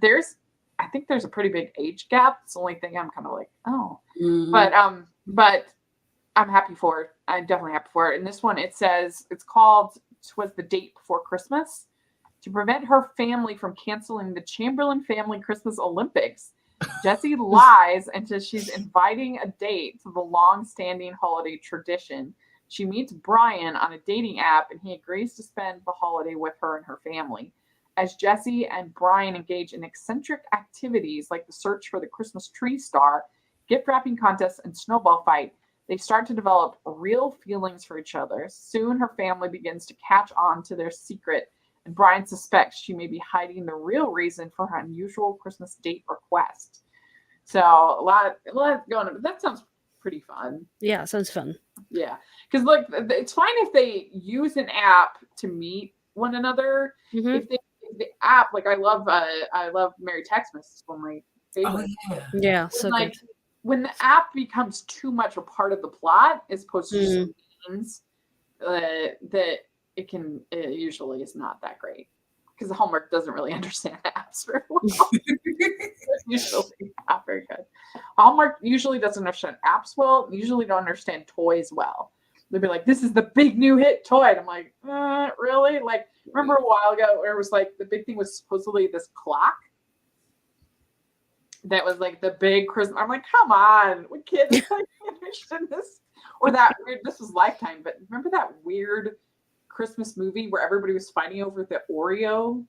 think there's a pretty big age gap. It's the only thing I'm kind of like, oh, but I'm happy for it. I'm definitely happy for it. And this one, it says it's called "'Twas the Date Before Christmas." To prevent her family from canceling the Chamberlain family Christmas Olympics, Jessie lies until she's inviting a date to the long-standing holiday tradition. She meets Brian on a dating app, and he agrees to spend the holiday with her and her family. As Jessie and Brian engage in eccentric activities like the search for the Christmas tree star, gift wrapping contests, and snowball fight, they start to develop real feelings for each other. Soon, her family begins to catch on to their secret, and Brian suspects she may be hiding the real reason for her unusual Christmas date request. So a lot going on. But that sounds pretty fun. Yeah, it sounds fun. Yeah, because look, it's fine if they use an app to meet one another. If the app, like I love Merry Xmas. It's one of my favorites. Oh yeah. Yeah, so like good. when the app becomes too much a part of the plot as opposed to just means, that it usually is not that great, because the Hallmark doesn't really understand apps very well. It's usually not very good. Hallmark usually doesn't understand apps well. Usually don't understand toys well. They'd be like, "This is the big new hit toy," and I'm like, really? Like, remember a while ago where it was like the big thing was supposedly this clock that was like the big Christmas. I'm like, come on, what kids like understand this? Or that weird. This was Lifetime, but remember that weird Christmas movie where everybody was fighting over the Oreo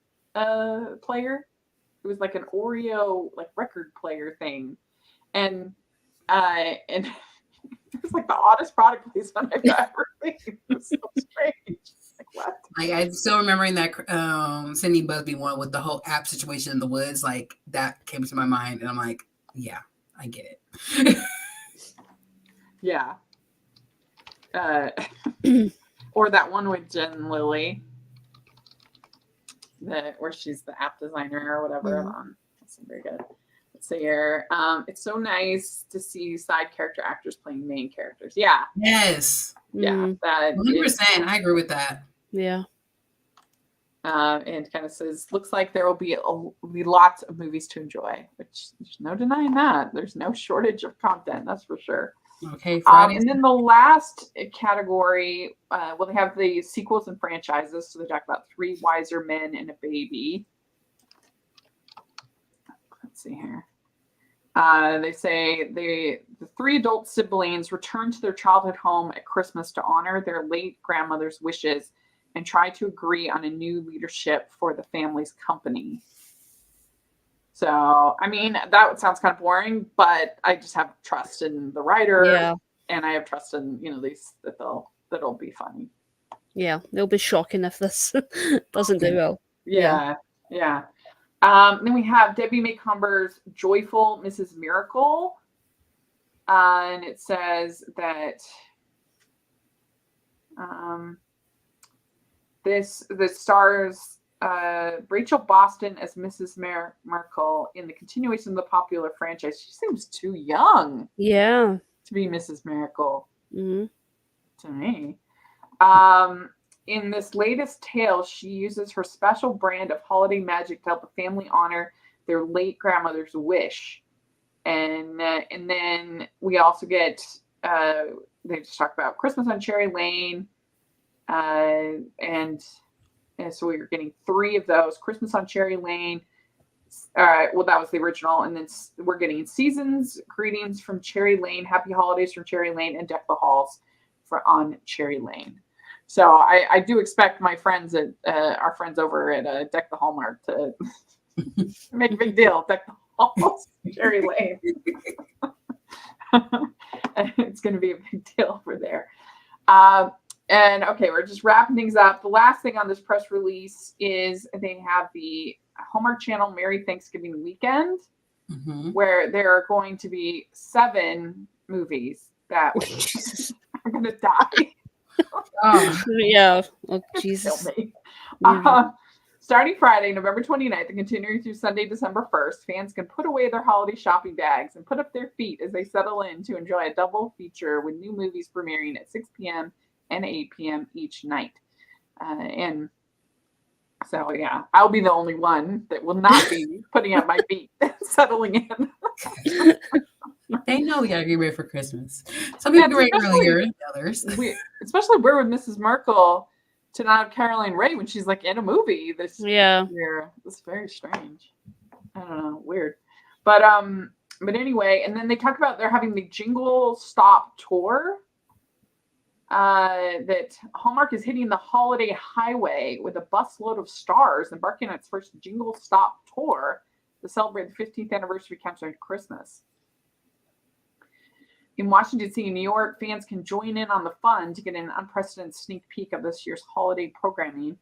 player? It was like an Oreo like record player thing, and it was like the oddest product placement I've ever seen. It was so strange. Like, what? Like, I'm still remembering that Cindy Busby one with the whole app situation in the woods. Like, that came to my mind, and I'm like, yeah, I get it. Yeah. Or that one with Jen Lilly, where she's the app designer or whatever. That's very good. Let's see here. It's so nice to see side character actors playing main characters. Yeah. Yes. Yeah. That 100%. I agree with that. Yeah. And kind of says, looks like there will be lots of movies to enjoy, which there's no denying that. There's no shortage of content, that's for sure. Okay, Friday. And then the last category, they have the sequels and franchises. So they talk about Three Wiser Men and a Baby. Let's see here. They say the three adult siblings return to their childhood home at Christmas to honor their late grandmother's wishes and try to agree on a new leadership for the family's company. So, I mean, that sounds kind of boring, but I just have trust in the writer, and I have trust in, that'll be funny. Yeah, it'll be shocking if this doesn't do well. Yeah. Then we have Debbie Macomber's Joyful Mrs. Miracle. And it says that This stars Rachel Boston as Mrs. Merkel in the continuation of the popular franchise. She seems too young Yeah. to be Mrs. Miracle Mm-hmm. to me. In this latest tale, she uses her special brand of holiday magic to help a family honor their late grandmother's wish. And then we also get, they just talk about Christmas on Cherry Lane. And so we were getting 3 of those. Christmas on Cherry Lane. Well, that was the original. And then we're getting Seasons, Greetings from Cherry Lane, Happy Holidays from Cherry Lane, and Deck the Halls on Cherry Lane. So I do expect my friends our friends over at Deck the Hallmark to make a big deal. Deck the Halls, Cherry Lane. It's going to be a big deal over there. And okay, we're just wrapping things up. The last thing on this press release is they have the Hallmark Channel Merry Thanksgiving Weekend, where there are going to be 7 movies that I'm going to die. Yeah. Oh, Jesus. Starting Friday, November 29th, and continuing through Sunday, December 1st, fans can put away their holiday shopping bags and put up their feet as they settle in to enjoy a double feature with new movies premiering at 6 p.m. and 8 p.m. each night. And so, yeah, I'll be the only one that will not be putting up my feet and settling in. They know we gotta get ready for Christmas. Some people get ready earlier than others. Especially we're with Mrs. Merkel to not have Caroline Ray when she's like in a movie this year. It's very strange. I don't know, weird. But anyway, and then they talk about they're having the Jingle Stop tour. That Hallmark is hitting the holiday highway with a busload of stars embarking on its first Jingle Stop tour to celebrate the 15th anniversary countdown to Christmas. In Washington D.C. and New York, fans can join in on the fun to get an unprecedented sneak peek of this year's holiday programming,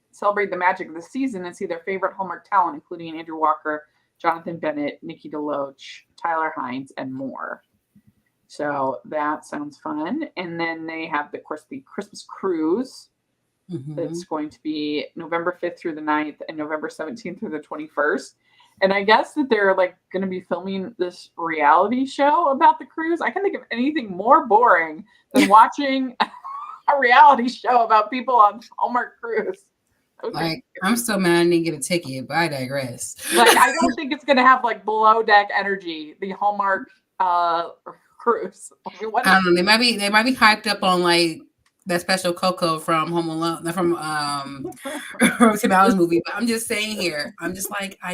celebrate the magic of the season, and see their favorite Hallmark talent, including Andrew Walker, Jonathan Bennett, Nikki DeLoach, Tyler Hines, and more. So that sounds fun. And then they have, of course, the Christmas cruise. That's going to be November 5th through the 9th and November 17th through the 21st. And I guess that they're like going to be filming this reality show about the cruise. I can think of anything more boring than watching a reality show about people on Hallmark Cruise. Like, I'm so mad I didn't get a ticket, but I digress. Like, I don't think it's going to have like below deck energy, the Hallmark cruise. I don't know. They might be hyped up on like that special Coco from Home Alone, from Tim Allen's movie. But I'm just saying here, I'm just like, I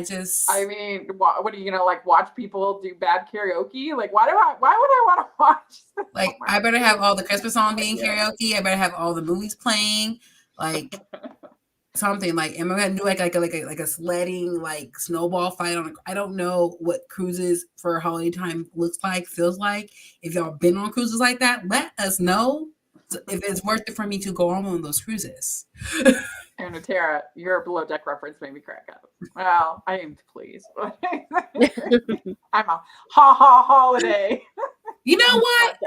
mean, what are you gonna like watch people do bad karaoke? Like, why would I want to watch? Like, I better have all the Christmas songs being karaoke. I better have all the movies playing. Like something like, am I gonna do like a sledding like snowball fight on? I don't know what cruises for holiday time looks like, feels like. If y'all been on cruises like that, let us know if it's worth it for me to go on one of those cruises. And Tara, your below deck reference made me crack up. Well, I aim to please. I'm a holiday. You know what?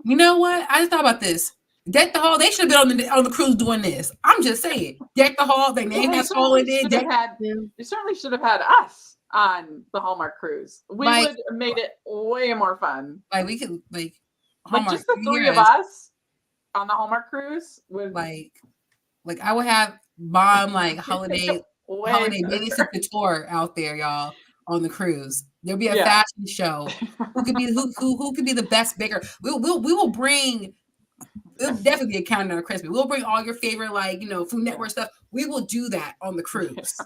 You know what? I just thought about this. Deck the Hall, they should have been on the cruise doing this. I'm just saying. Deck the Hall, they named that holiday. They certainly should have had us on the Hallmark cruise. We would have made it way more fun. Like we could like just the 3 of us on the Hallmark cruise would like I would have bomb like holiday Bailey Couture out there, y'all, on the cruise. There'll be a fashion show. Who could be the best baker? We will bring. It'll definitely be a countdown to Christmas. We'll bring all your favorite, like, Food Network stuff. We will do that on the cruise.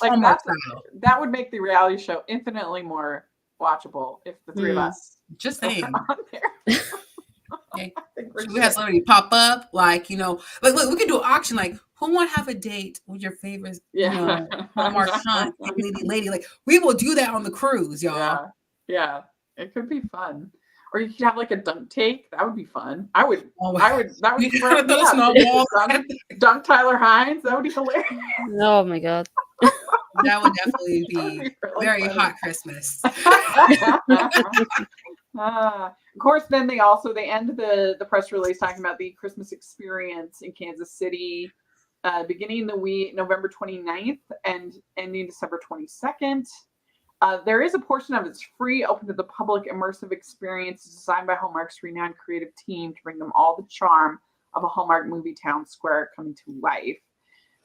Like that would make the reality show infinitely more watchable if the 3 of us just saying on there. Okay. We have somebody pop up, like, look, we could do an auction, like, who want to have a date with your favorite, Hallmark hunt, lady? Like, we will do that on the cruise, y'all. Yeah, it could be fun. Or you could have like a dunk take. That would be fun. That would dunk Tyler Hines. That would be hilarious. Oh my God. That would definitely be really very fun. Hot Christmas. Of course, then they end the press release talking about the Christmas experience in Kansas City, beginning the week November 29th and ending December 22nd. There is a portion of it's free, open to the public, immersive experience designed by Hallmark's renowned creative team to bring them all the charm of a Hallmark movie town square coming to life.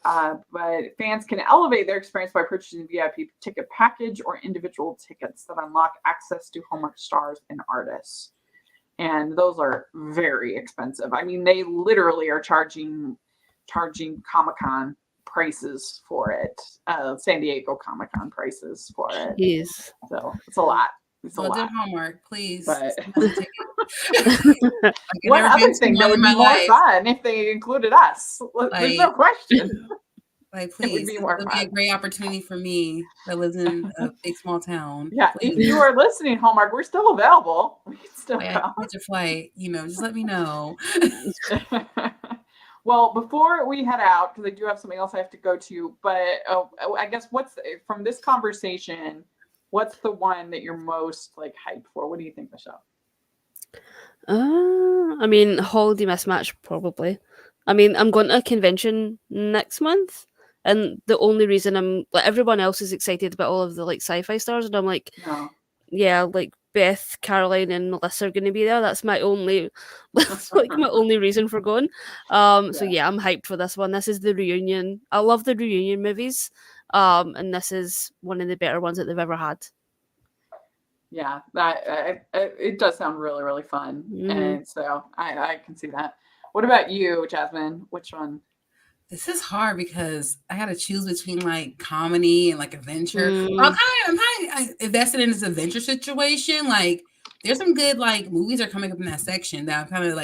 But fans can elevate their experience by purchasing a VIP ticket package or individual tickets that unlock access to Hallmark stars and artists. And those are very expensive. I mean, they literally are charging Comic-Con prices for it, San Diego Comic-Con prices for it. Yes. So it's a lot. Well, did Hallmark, please. But Like, one other thing that would be more fun if they included us. There's no question. Like, please, be it would be a great opportunity for me that lives in a big small town. Yeah, please. if you are listening, Hallmark, we're still available. We can still go. Catch a flight, just let me know. Well, before we head out, because I do have something else I have to go to, but I guess from this conversation, what's the one that you're most hyped for? What do you think, Michelle? I mean, Holiday Mismatch, probably. I mean, I'm going to a convention next month, and the only reason I'm everyone else is excited about all of the sci-fi stars, and I'm like, No. Yeah, Beth, Caroline, and Melissa are going to be there. That's my only, that's my only reason for going. So yeah, I'm hyped for this one. This is the reunion. I love the reunion movies, and this is one of the better ones that they've ever had. Yeah, it does sound really, really fun, and so I can see that. What about you, Jasmine? Which one? This is hard because I got to choose between comedy and adventure. I'm kind of invested in this adventure situation. There's some good movies are coming up in that section that I'm kind of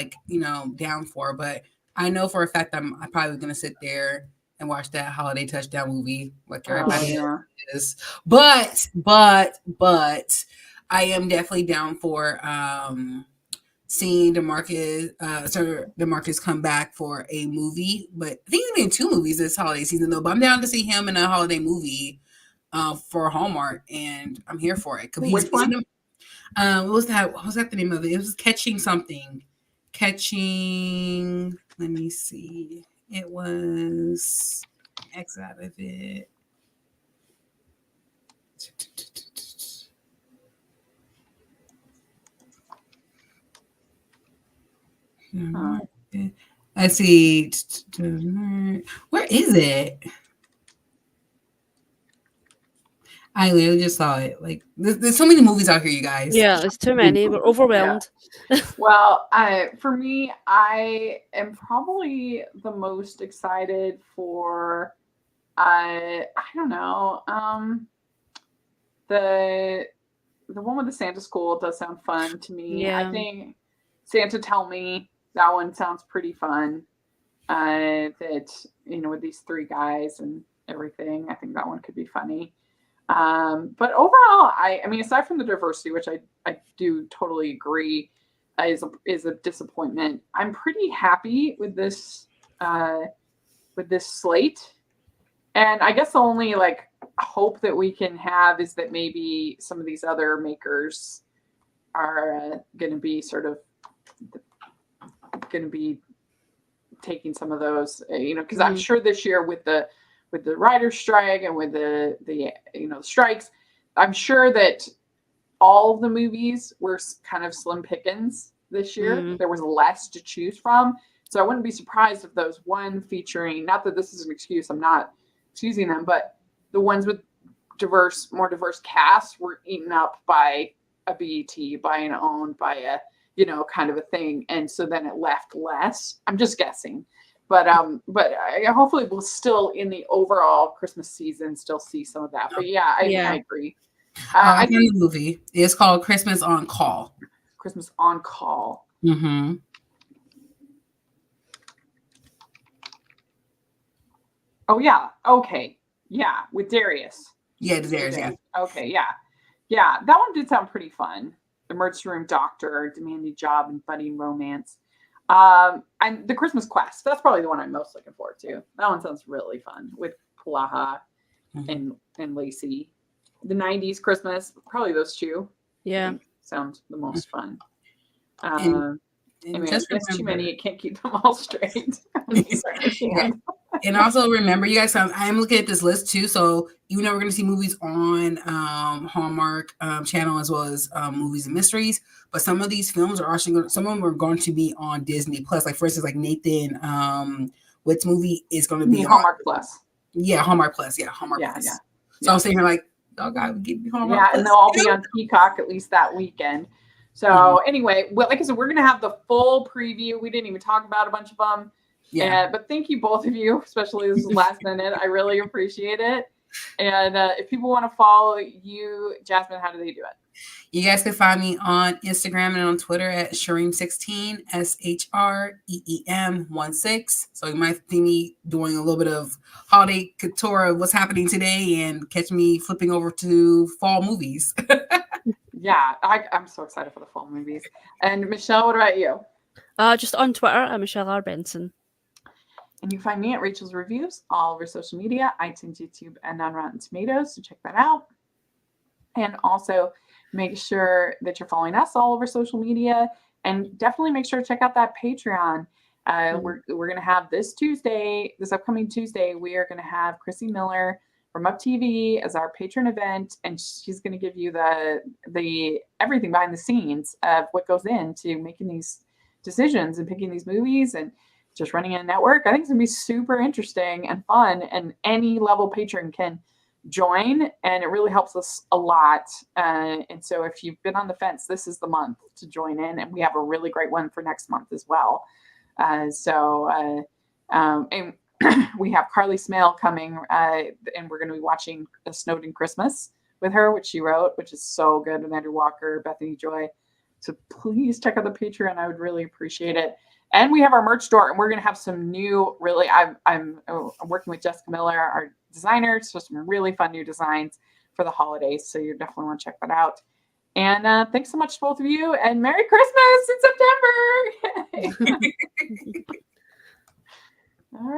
down for. But I know for a fact I'm probably gonna sit there and watch that Holiday Touchdown movie like everybody else is. But I am definitely down for seeing DeMarcus come back for a movie, but I think he's been in 2 movies this holiday season though. But I'm down to see him in a holiday movie for Hallmark, and I'm here for it. Which one? What was that? What was that the name of it? It was Catching something. Let me see. It was X out of it. I see. Where is it? I literally just saw it. There's so many movies out here, you guys. Yeah, it's too many. We're overwhelmed. Yeah. Well, for me, I am probably the most excited for. I don't know. The one with the Santa School does sound fun to me. Yeah. I think Santa Tell Me. That one sounds pretty fun. That with these 3 guys and everything, I think that one could be funny. But overall, I mean, aside from the diversity, which I do totally agree is a disappointment, I'm pretty happy with this slate. And I guess the only hope that we can have is that maybe some of these other makers are going to be taking some of those, because I'm sure this year with the writer's strike and with the strikes, I'm sure that all of the movies were kind of slim pickings this year. There was less to choose from. So I wouldn't be surprised if those one featuring, not that this is an excuse, I'm not excusing them, but the ones with more diverse casts were eaten up by a BET, by an owned, by a kind of a thing, and so then it left less. I'm just guessing, but hopefully we'll still in the overall Christmas season still see some of that. But yeah, I agree. I think the movie is called Christmas on Call. Christmas on Call. Mm-hmm. Oh yeah. Okay. Yeah, with Darius. Yeah, Darius. Yeah. Okay. Yeah. Yeah, that one did sound pretty fun. Emergency room doctor, demanding job, and budding romance. And the Christmas Quest. That's probably the one I'm most looking forward to. That one sounds really fun with Palaha and Lacey. The 90s Christmas, probably those 2. Yeah, sound the most fun. And I mean, just it's too remember, many. You can't keep them all straight. yeah. And also remember, you guys, I'm looking at this list too. So even though we're going to see movies on Hallmark channel as well as movies and mysteries, but some of these films are actually some of them are going to be on Disney Plus. Like for instance, like Nathan Witt's movie is going to be Hallmark Plus. Yeah, Hallmark Plus. Yeah, Hallmark Plus. Yeah. So I'm saying here like, oh God, give me Hallmark Plus. Yeah, and they'll all be on Peacock at least that weekend. So anyway, well, like I said, we're going to have the full preview. We didn't even talk about a bunch of them. Yeah. But thank you, both of you, especially this is last minute. I really appreciate it. And if people want to follow you, Jasmine, how do they do it? You guys can find me on Instagram and on Twitter at Shreem16, SHREEM16. So you might see me doing a little bit of holiday couture of what's happening today and catch me flipping over to fall movies. Yeah, I'm so excited for the fall movies. And Michelle, what about you? Just on Twitter, I'm Michelle R. Benson. And you can find me at Rachel's Reviews all over social media, iTunes, YouTube, and on Rotten Tomatoes. So check that out. And also make sure that you're following us all over social media. And definitely make sure to check out that Patreon. We're going to have this upcoming Tuesday, we are going to have Chrissy Miller from Up TV as our patron event. And she's going to give you the everything behind the scenes of what goes into making these decisions and picking these movies and just running a network. I think it's going to be super interesting and fun, and any level patron can join, and it really helps us a lot. And so if you've been on the fence, this is the month to join in, and we have a really great one for next month as well. And we have Carly Smale coming, and we're going to be watching A Snowden Christmas with her, which she wrote, which is so good, with Andrew Walker, Bethany Joy. So please check out the Patreon. I would really appreciate it. And we have our merch store, and we're going to have some new, really, I'm working with Jessica Miller, our designer, so some really fun new designs for the holidays. So you definitely want to check that out. And thanks so much to both of you, and Merry Christmas in September.